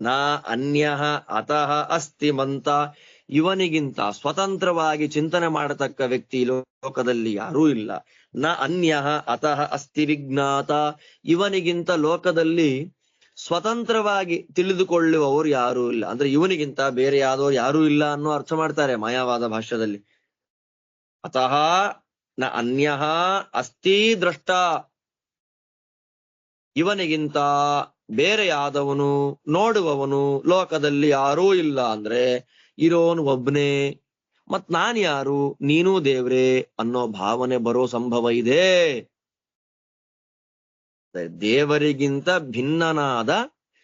ನಾ ಅನ್ಯ ಅತಃ ಅಸ್ತಿ ಮಂತ. ಇವನಿಗಿಂತ ಸ್ವತಂತ್ರವಾಗಿ ಚಿಂತನೆ ಮಾಡತಕ್ಕ ವ್ಯಕ್ತಿ ಲೋಕದಲ್ಲಿ ಯಾರೂ ಇಲ್ಲ. ನ ಅನ್ಯ ಅತಃ ಅಸ್ತಿ ವಿಜ್ಞಾತ. ಇವನಿಗಿಂತ ಲೋಕದಲ್ಲಿ ಸ್ವತಂತ್ರವಾಗಿ ತಿಳಿದುಕೊಳ್ಳುವವರು ಯಾರೂ ಇಲ್ಲ. ಅಂದ್ರೆ ಇವನಿಗಿಂತ ಬೇರೆ ಯಾದವರು ಯಾರೂ ಇಲ್ಲ ಅನ್ನೋ ಅರ್ಥ ಮಾಡ್ತಾರೆ ಮಾಯಾವಾದ ಭಾಷ್ಯದಲ್ಲಿ. ಅತಃ ನ ಅನ್ಯ ಅಸ್ತಿ ದ್ರಷ್ಟ. ಇವನಿಗಿಂತ ಬೇರೆಯಾದವನು ನೋಡುವವನು ಲೋಕದಲ್ಲಿ ಯಾರೂ ಇಲ್ಲ. ಅಂದ್ರೆ ಇರೋನು ಒಬ್ನೇ, ಮತ್ ನಾನ್ ಯಾರು, ನೀನೂ ದೇವ್ರೆ ಅನ್ನೋ ಭಾವನೆ ಬರೋ ಸಂಭವ ಇದೆ. ದೇವರಿಗಿಂತ ಭಿನ್ನನಾದ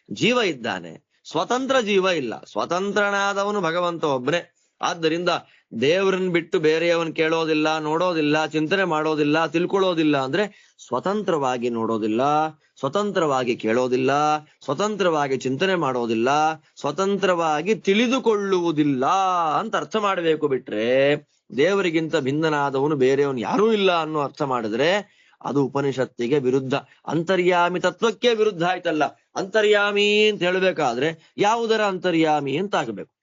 ಜೀವ ಇದ್ದಾನೆ, ಸ್ವತಂತ್ರ ಜೀವ ಇಲ್ಲ. ಸ್ವತಂತ್ರನಾದವನು ಭಗವಂತ ಒಬ್ಬನೇ. ಆದ್ದರಿಂದ ದೇವರನ್ನ ಬಿಟ್ಟು ಬೇರೆಯವನ್ ಕೇಳೋದಿಲ್ಲ, ನೋಡೋದಿಲ್ಲ, ಚಿಂತನೆ ಮಾಡೋದಿಲ್ಲ, ತಿಳ್ಕೊಳ್ಳೋದಿಲ್ಲ. ಅಂದ್ರೆ ಸ್ವತಂತ್ರವಾಗಿ ನೋಡೋದಿಲ್ಲ, ಸ್ವತಂತ್ರವಾಗಿ ಕೇಳೋದಿಲ್ಲ, ಸ್ವತಂತ್ರವಾಗಿ ಚಿಂತನೆ ಮಾಡೋದಿಲ್ಲ, ಸ್ವತಂತ್ರವಾಗಿ ತಿಳಿದುಕೊಳ್ಳುವುದಿಲ್ಲ ಅಂತ ಅರ್ಥ ಮಾಡಬೇಕು. ಬಿಟ್ರೆ ದೇವರಿಗಿಂತ ಭಿನ್ನನಾದವನು ಬೇರೆಯವನು ಯಾರೂ ಇಲ್ಲ ಅನ್ನೋ ಅರ್ಥ ಮಾಡಿದ್ರೆ ಅದು ಉಪನಿಷತ್ತಿಗೆ ವಿರುದ್ಧ, ಅಂತರ್ಯಾಮಿ ತತ್ವಕ್ಕೆ ವಿರುದ್ಧ ಆಯ್ತಲ್ಲ. ಅಂತರ್ಯಾಮಿ ಅಂತ ಹೇಳ್ಬೇಕಾದ್ರೆ ಯಾವುದರ ಅಂತರ್ಯಾಮಿ ಅಂತ ಆಗ್ಬೇಕು.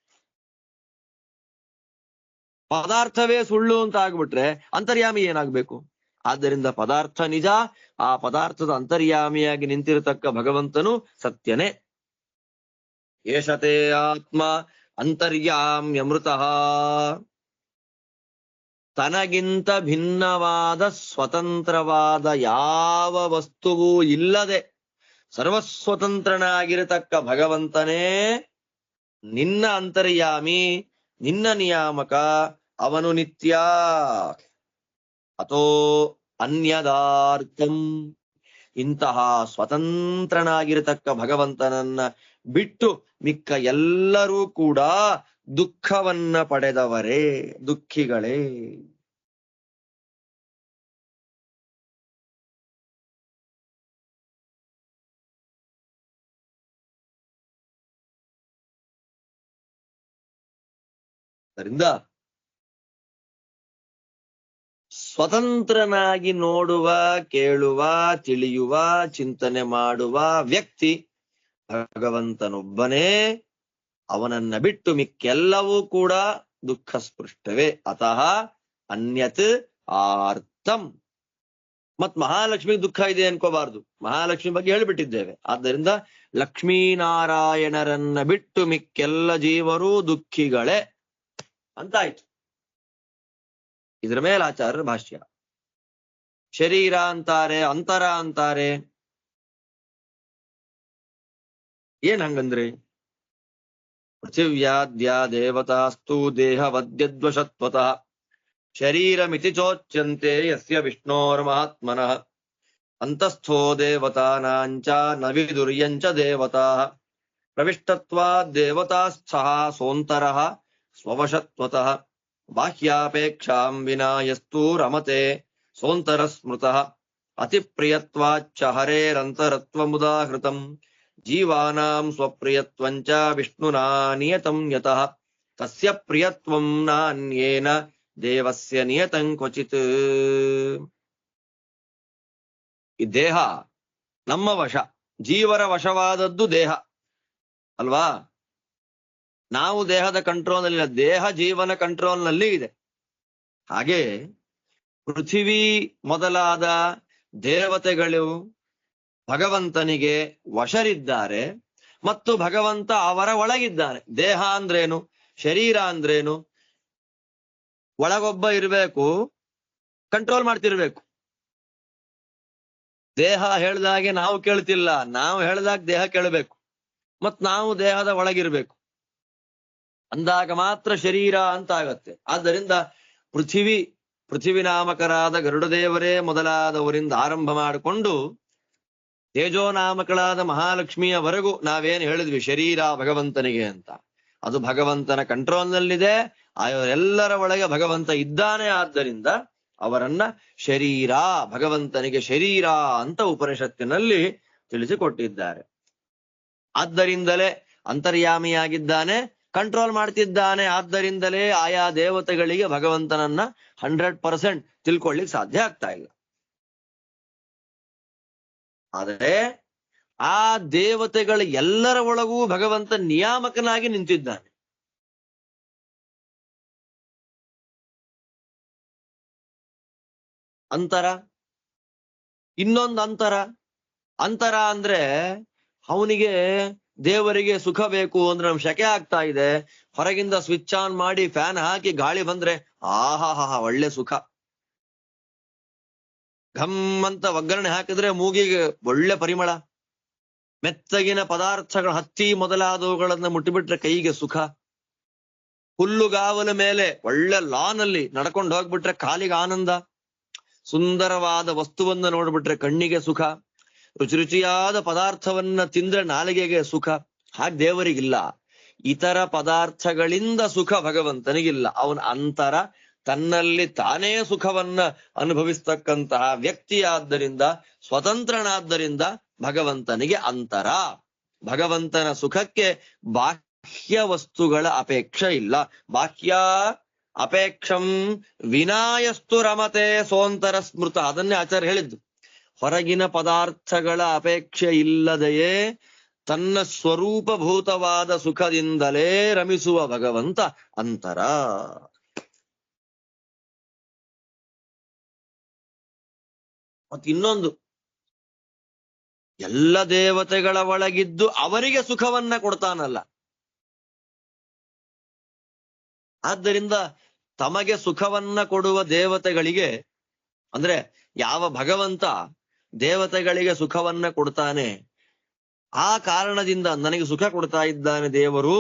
ಪದಾರ್ಥವೇ ಸುಳ್ಳು ಅಂತ ಆಗ್ಬಿಟ್ರೆ ಅಂತರ್ಯಾಮಿ ಏನಾಗ್ಬೇಕು? ಆದ್ದರಿಂದ ಪದಾರ್ಥ ನಿಜ, ಆ ಪದಾರ್ಥದ ಅಂತರ್ಯಾಮಿಯಾಗಿ ನಿಂತಿರತಕ್ಕ ಭಗವಂತನು ಸತ್ಯನೇ. ಏಷತೆ ಆತ್ಮ ಅಂತರ್ಯಾಮ್ಯಮೃತಃ. ತನಗಿಂತ ಭಿನ್ನವಾದ ಸ್ವತಂತ್ರವಾದ ಯಾವ ವಸ್ತುವೂ ಇಲ್ಲದೆ ಸರ್ವಸ್ವತಂತ್ರನಾಗಿರತಕ್ಕ ಭಗವಂತನೇ ನಿನ್ನ ಅಂತರ್ಯಾಮಿ, ನಿನ್ನ ನಿಯಾಮಕ. ಅವನು ನಿತ್ಯ. ಅಥೋ ಅನ್ಯದಾರ್ಥಂ. ಇಂತಹ ಸ್ವತಂತ್ರನಾಗಿರತಕ್ಕ ಭಗವಂತನನ್ನ ಬಿಟ್ಟು ಮಿಕ್ಕ ಎಲ್ಲರೂ ಕೂಡ ದುಃಖವನ್ನ ಪಡೆದವರೇ, ದುಃಖಿಗಳೇ. ಅದರಿಂದ ಸ್ವತಂತ್ರನಾಗಿ ನೋಡುವ, ಕೇಳುವ, ತಿಳಿಯುವ, ಚಿಂತನೆ ಮಾಡುವ ವ್ಯಕ್ತಿ ಭಗವಂತನೊಬ್ಬನೇ. ಅವನನ್ನ ಬಿಟ್ಟು ಮಿಕ್ಕೆಲ್ಲವೂ ಕೂಡ ದುಃಖ ಸ್ಪೃಷ್ಟವೇ. ಅತಃ ಅನ್ಯತ್ ಆರ್ತಂ. ಮತ್ ಮಹಾಲಕ್ಷ್ಮಿ ದುಃಖ ಇದೆ ಅನ್ಕೋಬಾರ್ದು. ಮಹಾಲಕ್ಷ್ಮಿ ಬಗ್ಗೆ ಹೇಳ್ಬಿಟ್ಟಿದ್ದೇವೆ. ಆದ್ದರಿಂದ ಲಕ್ಷ್ಮೀನಾರಾಯಣರನ್ನ ಬಿಟ್ಟು ಮಿಕ್ಕೆಲ್ಲ ಜೀವರೂ ದುಃಖಿಗಳೇ ಅಂತಾಯ್ತು. ಇದ್ರ ಮೇಲೆ ಆಚಾರ್ಯರ ಭಾಷ್ಯ. ಶರೀರ ಅಂತಾರೆ, ಅಂತರ ಅಂತಾರೆ. ಏನ್ ಹಂಗಂದ್ರೆ, ಪೃಥಿವ್ಯಾದ್ಯ ದೇವತಾಸ್ತು ದೇಹವದ್ಯದ್ವಶತ್ವತಃ ಶರೀರಮಿತಿ ಚೋಚ್ಯಂತೆ ಯಸ್ಯ ವಿಷ್ಣೋರ್ಮಹಾತ್ಮನಃ ಅಂತಸ್ಥೋ ದೇವತಾನಾಂಚ ನ ವಿದುರ್ಯಂಚ ದೇವತಾಃ ಪ್ರವಿಷ್ಟತ್ವಾದ್ ದೇವತಾಸ್ಥಃ ಸೋಂತರಃ ಸ್ವವಶತ್ವತಃ ಬಾಹ್ಯಾಪೇಕ್ಷಾಂ ವಿನಾ ಯಸ್ತು ರಮತೆ ಸೋಂತರ ಸ್ಮೃತಃ ಅತಿಪ್ರಿಯತ್ವಾಚ್ಚ ಹರೇರಂತರತ್ವಮುದಾಹೃತಂ ಜೀವಾನಾಂ ಸ್ವಪ್ರಿಯತ್ವಂಚ ವಿಷ್ಣುನಾ ನಿಯತಂ ಯತಃ ತಸ್ಯ ಪ್ರಿಯತ್ವಂ ನಾನ್ಯೇನ ದೇವಸ್ಯ ನಿಯತಂ ಕ್ವಚಿತ್. ಈ ದೇಹ ನಮ್ಮ ವಶ, ಜೀವರ ವಶವಾದದ್ದು ದೇಹ ಅಲ್ವಾ. ನಾವು ದೇಹದ ಕಂಟ್ರೋಲ್ ನಲ್ಲಿ, ದೇಹ ಜೀವನ ಕಂಟ್ರೋಲ್ ನಲ್ಲಿ ಇದೆ. ಹಾಗೆ ಪೃಥಿವಿ ಮೊದಲಾದ ದೇವತೆಗಳು ಭಗವಂತನಿಗೆ ವಶರಿದ್ದಾರೆ ಮತ್ತು ಭಗವಂತ ಅವರ ಒಳಗಿದ್ದಾನೆ. ದೇಹ ಅಂದ್ರೇನು, ಶರೀರ ಅಂದ್ರೇನು? ಒಳಗೊಬ್ಬ ಇರಬೇಕು, ಕಂಟ್ರೋಲ್ ಮಾಡ್ತಿರ್ಬೇಕು. ದೇಹ ಹೇಳ್ದಾಗೆ ನಾವು ಕೇಳ್ತಿಲ್ಲ, ನಾವು ಹೇಳ್ದಾಗ ದೇಹ ಕೇಳಬೇಕು. ಮತ್ ನಾವು ದೇಹದ ಒಳಗಿರ್ಬೇಕು, ಅಂದಾಗ ಮಾತ್ರ ಶರೀರ ಅಂತ ಆಗತ್ತೆ. ಆದ್ದರಿಂದ ಪೃಥಿವಿ ನಾಮಕರಾದ ಗರುಡದೇವರೇ ಮೊದಲಾದವರಿಂದ ಆರಂಭ ಮಾಡಿಕೊಂಡು ತೇಜೋನಾಮಕಳಾದ ಮಹಾಲಕ್ಷ್ಮಿಯವರೆಗೂ ನಾವೇನು ಹೇಳಿದ್ವಿ ಶರೀರ ಭಗವಂತನಿಗೆ ಅಂತ, ಅದು ಭಗವಂತನ ಕಂಟ್ರೋಲ್ನಲ್ಲಿದೆ. ಎಲ್ಲರ ಒಳಗೆ ಭಗವಂತ ಇದ್ದಾನೆ. ಆದ್ದರಿಂದ ಅವರನ್ನ ಶರೀರ, ಭಗವಂತನಿಗೆ ಶರೀರ ಅಂತ ಉಪನಿಷತ್ತಿನಲ್ಲಿ ತಿಳಿಸಿಕೊಟ್ಟಿದ್ದಾರೆ. ಆದ್ದರಿಂದಲೇ ಅಂತರ್ಯಾಮಿಯಾಗಿದ್ದಾನೆ, ಕಂಟ್ರೋಲ್ ಮಾಡ್ತಿದ್ದಾನೆ. ಆದ್ದರಿಂದಲೇ ಆಯಾ ದೇವತೆಗಳಿಗೆ ಭಗವಂತನನ್ನ 100% ತಿಳ್ಕೊಳ್ಳಿಕ್ ಸಾಧ್ಯ ಆಗ್ತಾ ಇಲ್ಲ. ಆದರೆ ಆ ದೇವತೆಗಳ ಎಲ್ಲರ ಒಳಗೂ ಭಗವಂತ ನಿಯಾಮಕನಾಗಿ ನಿಂತಿದ್ದಾನೆ. ಅಂತರ, ಇನ್ನೊಂದು ಅಂತರ ಅಂದ್ರೆ ಅವನಿಗೆ ದೇವರಿಗೆ ಸುಖ ಬೇಕು ಅಂದ್ರೆ ನಮ್ಗೆ ಶಕೆ ಆಗ್ತಾ ಇದೆ, ಹೊರಗಿಂದ ಸ್ವಿಚ್ ಆನ್ ಮಾಡಿ ಫ್ಯಾನ್ ಹಾಕಿ ಗಾಳಿ ಬಂದ್ರೆ ಆಹಾ ಒಳ್ಳೆ ಸುಖ. ಘಮ್ ಅಂತ ಒಗ್ಗರಣೆ ಹಾಕಿದ್ರೆ ಮೂಗಿಗೆ ಒಳ್ಳೆ ಪರಿಮಳ. ಮೆತ್ತಗಿನ ಪದಾರ್ಥಗಳ ಹತ್ತಿ ಮೊದಲಾದವುಗಳನ್ನ ಮುಟ್ಟಿಬಿಟ್ರೆ ಕೈಗೆ ಸುಖ. ಹುಲ್ಲುಗಾವಲ ಮೇಲೆ ಒಳ್ಳೆ ಲಾನ್ ಅಲ್ಲಿ ನಡ್ಕೊಂಡು ಹೋಗ್ಬಿಟ್ರೆ ಕಾಲಿಗೆ ಆನಂದ. ಸುಂದರವಾದ ವಸ್ತುವನ್ನ ನೋಡ್ಬಿಟ್ರೆ ಕಣ್ಣಿಗೆ ಸುಖ. ರುಚಿಯಾದ ಪದಾರ್ಥವನ್ನ ತಿಂದ್ರೆ ನಾಲಿಗೆಗೆ ಸುಖ. ಹಾಗೆ ದೇವರಿಗಿಲ್ಲ. ಇತರ ಪದಾರ್ಥಗಳಿಂದ ಸುಖ ಭಗವಂತನಿಗಿಲ್ಲ. ಅವನ ಅಂತರ, ತನ್ನಲ್ಲಿ ತಾನೇ ಸುಖವನ್ನ ಅನುಭವಿಸ್ತಕ್ಕಂತಹ ವ್ಯಕ್ತಿಯಾದ್ದರಿಂದ, ಸ್ವತಂತ್ರನಾದ್ದರಿಂದ ಭಗವಂತನಿಗೆ ಅಂತರ. ಭಗವಂತನ ಸುಖಕ್ಕೆ ಬಾಹ್ಯ ವಸ್ತುಗಳ ಅಪೇಕ್ಷೆ ಇಲ್ಲ. ಬಾಹ್ಯ ಅಪೇಕ್ಷಂ ವಿನಾಯಸ್ತು ರಮತೆ ಸೋಂತರ ಸ್ಮೃತ. ಅದನ್ನೇ ಆಚಾರ್ಯ ಹೇಳಿದ್ದು. ಹೊರಗಿನ ಪದಾರ್ಥಗಳ ಅಪೇಕ್ಷೆ ಇಲ್ಲದೆಯೇ ತನ್ನ ಸ್ವರೂಪಭೂತವಾದ ಸುಖದಿಂದಲೇ ರಮಿಸುವ ಭಗವಂತ ಅಂತರ. ಮತ್ತಿನ್ನೊಂದು, ಎಲ್ಲ ದೇವತೆಗಳ ಒಳಗಿದ್ದು ಅವರಿಗೆ ಸುಖವನ್ನ ಕೊಡ್ತಾನಲ್ಲ. ಆದ್ದರಿಂದ ತಮಗೆ ಸುಖವನ್ನ ಕೊಡುವ ದೇವತೆಗಳಿಗೆ, ಅಂದ್ರೆ ಯಾವ ಭಗವಂತ ದೇವತೆಗಳಿಗೆ ಸುಖವನ್ನ ಕೊಡ್ತಾನೆ, ಆ ಕಾರಣದಿಂದ ನನಗೆ ಸುಖ ಕೊಡ್ತಾ ಇದ್ದಾನೆ ದೇವರು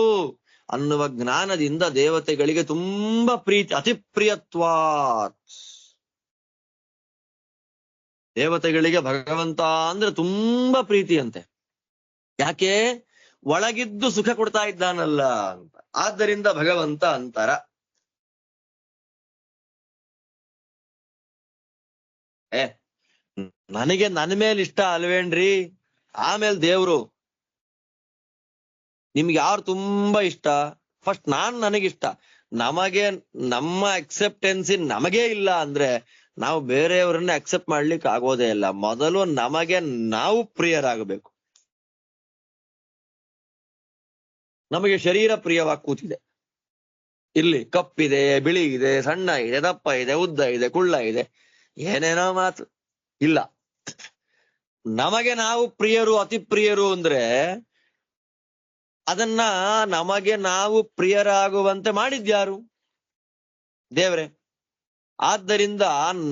ಅನ್ನುವ ಜ್ಞಾನದಿಂದ ದೇವತೆಗಳಿಗೆ ತುಂಬಾ ಪ್ರೀತಿ, ಅತಿಪ್ರಿಯತ್ವಾತ್. ದೇವತೆಗಳಿಗೆ ಭಗವಂತ ಅಂದ್ರೆ ತುಂಬಾ ಪ್ರೀತಿಯಂತೆ. ಯಾಕೆ? ಒಳಗಿದ್ದು ಸುಖ ಕೊಡ್ತಾ ಇದ್ದಾನಲ್ಲ ಅಂತ. ಆದ್ದರಿಂದ ಭಗವಂತ ಅಂತರ. ನನಗೆ ನನ್ನ ಮೇಲೆ ಇಷ್ಟ ಅಲ್ವೇನ್ರಿ, ಆಮೇಲೆ ದೇವ್ರು. ನಿಮ್ಗೆ ಯಾರು ತುಂಬಾ ಇಷ್ಟ? ಫಸ್ಟ್ ನನಗಿಷ್ಟ, ನಮಗೆ ನಮ್ಮ ಅಕ್ಸೆಪ್ಟೆನ್ಸಿ ನಮಗೇ ಇಲ್ಲ ಅಂದ್ರೆ ನಾವು ಬೇರೆಯವರನ್ನ ಅಕ್ಸೆಪ್ಟ್ ಮಾಡ್ಲಿಕ್ಕೆ ಆಗೋದೇ ಇಲ್ಲ. ಮೊದಲು ನಮಗೆ ನಾವು ಪ್ರಿಯರಾಗಬೇಕು. ನಮಗೆ ಶರೀರ ಪ್ರಿಯವಾಗಿ ಕೂತಿದೆ, ಇಲ್ಲಿ ಕಪ್ಪಿದೆ, ಬಿಳಿ ಇದೆ, ಸಣ್ಣ ಇದೆ, ದಪ್ಪ ಇದೆ, ಉದ್ದ ಇದೆ, ಕುಳ್ಳ ಇದೆ, ಏನೇನೋ ಮಾತು ಇಲ್ಲ. ನಮಗೆ ನಾವು ಪ್ರಿಯರು, ಅತಿ ಪ್ರಿಯರು ಅಂದ್ರೆ ಅದನ್ನ ನಮಗೆ ನಾವು ಪ್ರಿಯರಾಗುವಂತೆ ಮಾಡಿದ್ಯಾರು? ದೇವ್ರೆ. ಆದ್ದರಿಂದ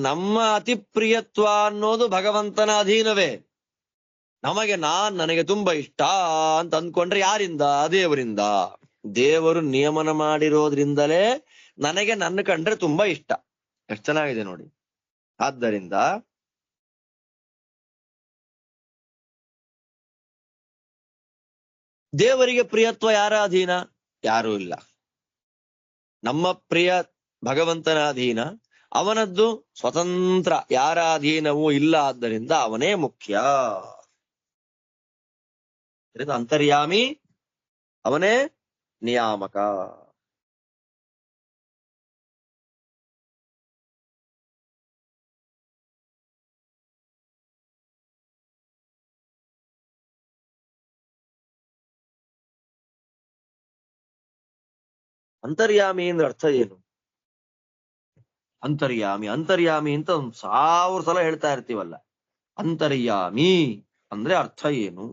ನಮ್ಮ ಅತಿ ಪ್ರಿಯತ್ವ ಅನ್ನೋದು ಭಗವಂತನ ಅಧೀನವೇ. ನನಗೆ ತುಂಬಾ ಇಷ್ಟ ಅಂತ ಅಂದ್ಕೊಂಡ್ರೆ ಯಾರಿಂದ? ದೇವರಿಂದ. ದೇವರು ನಿಯಮನ ಮಾಡಿರೋದ್ರಿಂದಲೇ ನನಗೆ ನನ್ನ ಕಂಡ್ರೆ ತುಂಬಾ ಇಷ್ಟ. ಎಷ್ಟು ಚೆನ್ನಾಗಿದೆ ನೋಡಿ. ಆದ್ದರಿಂದ ದೇವರಿಗೆ ಪ್ರಿಯತ್ವ ಯಾರ ಅಧೀನ? ಯಾರೂ ಇಲ್ಲ. ನಮ್ಮ ಪ್ರಿಯ ಭಗವಂತನ ಅಧೀನ, ಅವನದ್ದು ಸ್ವತಂತ್ರ, ಯಾರ ಅಧೀನವೂ ಇಲ್ಲ. ಆದ್ದರಿಂದ ಅವನೇ ಮುಖ್ಯ. ಅಂತರ್ಯಾಮಿ, ಅವನೇ ನಿಯಾಮಕ. ಅಂತರ್ಯಾಮಿ ಅಂದ್ರೆ ಅರ್ಥ ಏನು? ಅಂತರ್ಯಾಮಿ ಅಂತರ್ಯಾಮಿ ಅಂತ 1000 ಸಲ ಹೇಳ್ತಾ ಇರ್ತೀವಲ್ಲ. ಅಂತರ್ಯಾಮಿ ಅಂದ್ರೆ ಅರ್ಥ ಏನು?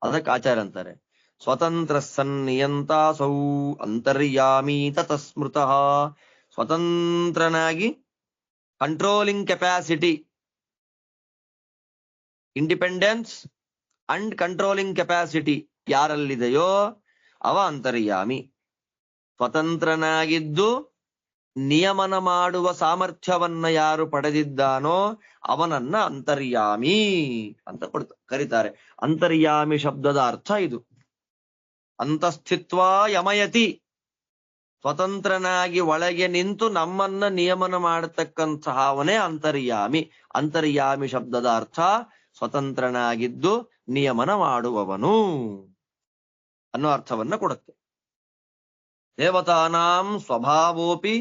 ಅದಕ್ಕೆ ಆಚಾರ್ಯ ಅಂತಾರೆ, ಸ್ವತಂತ್ರ ಸನ್ನಿಯಂತಾಸೌ ಅಂತರ್ಯಾಮಿ ತತಸ್ಮೃತಃ. ಸ್ವತಂತ್ರನಾಗಿ controlling capacity, independence and controlling capacity ಯಾರಲ್ಲಿದೆಯೋ ಅವ ಅಂತರ್ಯಾಮಿ. ಸ್ವತಂತ್ರನಾಗಿದ್ದು ನಿಯಮನ ಮಾಡುವ ಸಾಮರ್ಥ್ಯವನ್ನ ಯಾರು ಪಡೆದಿದ್ದಾನೋ ಅವನನ್ನ ಅಂತರ್ಯಾಮಿ ಅಂತ ಕರೀತಾರೆ. ಅಂತರ್ಯಾಮಿ ಶಬ್ದದ ಅರ್ಥ ಇದು. ಅಂತಸ್ಥಿತ್ವ ಯಮಯತಿ, ಸ್ವತಂತ್ರನಾಗಿ ಒಳಗೆ ನಿಂತು ನಮ್ಮನ್ನ ನಿಯಮನ ಮಾಡತಕ್ಕಂತಹ ಅವನೇ ಅಂತರ್ಯಾಮಿ. ಅಂತರ್ಯಾಮಿ ಶಬ್ದದ ಅರ್ಥ ಸ್ವತಂತ್ರನಾಗಿದ್ದು ನಿಯಮನ ಮಾಡುವವನು ಅನ್ನೋ ಅರ್ಥವನ್ನ ಕೊಡುತ್ತೆ. ದೇವತಾನಾಂ ಸ್ವಭಾವೋಪಿ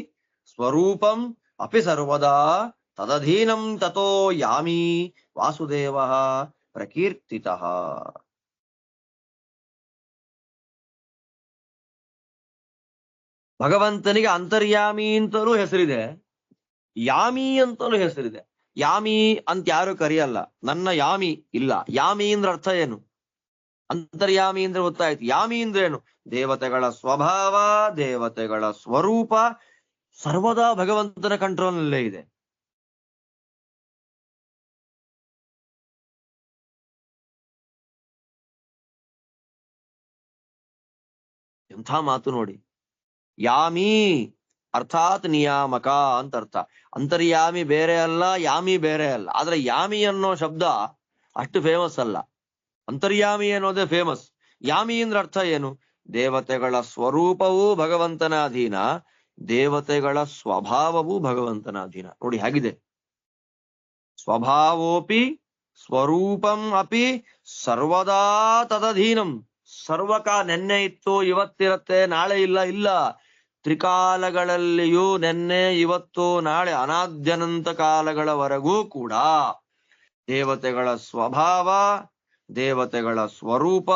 ಸ್ವರೂಪಂ ಅಪಿ ಸರ್ವದಾ ತದಧೀನಂ ತಥೋ ಯಾಮಿ ವಾಸುದೇವ ಪ್ರಕೀರ್ತಿತಃ. ಭಗವಂತನಿಗೆ ಅಂತರ್ಯಾಮಿ ಅಂತಲೂ ಹೆಸರಿದೆ, ಯಾಮಿ ಅಂತಲೂ ಹೆಸರಿದೆ. ಯಾಮಿ ಅಂತ ಯಾರು ಕರೆಯಲ್ಲ, ನನ್ನ ಯಾಮಿ ಇಲ್ಲ. ಯಾಮಿ ಅಂದ್ರೆ ಅರ್ಥ ಏನು? ಅಂತರ್ಯಾಮಿ ಅಂದ್ರೆ ಗೊತ್ತಾಯ್ತು. ಯಾಮಿ ಅಂದ್ರೆ ಏನು? ದೇವತೆಗಳ ಸ್ವಭಾವ, ದೇವತೆಗಳ ಸ್ವರೂಪ ಸರ್ವದಾ ಭಗವಂತನ ಕಂಟ್ರೋಲ್ನಲ್ಲೇ ಇದೆ. ಎಂಥ ಮಾತು ನೋಡಿ. ಯಾಮಿ ಅರ್ಥಾತ್ ನಿಯಾಮಕ ಅಂತ ಅರ್ಥ. ಅಂತರ್ಯಾಮಿ ಬೇರೆ ಅಲ್ಲ, ಯಾಮಿ ಬೇರೆ ಅಲ್ಲ. ಆದ್ರೆ ಯಾಮಿ ಅನ್ನೋ ಶಬ್ದ ಅಷ್ಟು ಫೇಮಸ್ ಅಲ್ಲ, ಅಂತರ್ಯಾಮಿ ಅನ್ನೋದೇ ಫೇಮಸ್. ಯಾಮಿ ಅಂದ್ರೆ ಅರ್ಥ ಏನು? ದೇವತೆಗಳ ಸ್ವರೂಪವೂ ಭಗವಂತನ ಅಧೀನ, ದೇವತೆಗಳ ಸ್ವಭಾವವೂ ಭಗವಂತನ ಅಧೀನ. ನೋಡಿ ಹೇಗಿದೆ. ಸ್ವಭಾವೋಪಿ ಸ್ವರೂಪಂ ಅಪಿ ಸರ್ವದಾ ತದಧೀನಂ. ಸರ್ವಕಾ, ನೆನ್ನೆ ಇತ್ತು, ಇವತ್ತಿರತ್ತೆ, ನಾಳೆ ಇಲ್ಲ. ಇಲ್ಲ, ತ್ರಿಕಾಲಗಳಲ್ಲಿಯೂ ನೆನ್ನೆ, ಇವತ್ತು, ನಾಳೆ, ಅನಾದ್ಯನಂತ ಕಾಲಗಳವರೆಗೂ ಕೂಡ ದೇವತೆಗಳ ಸ್ವಭಾವ, ದೇವತೆಗಳ ಸ್ವರೂಪ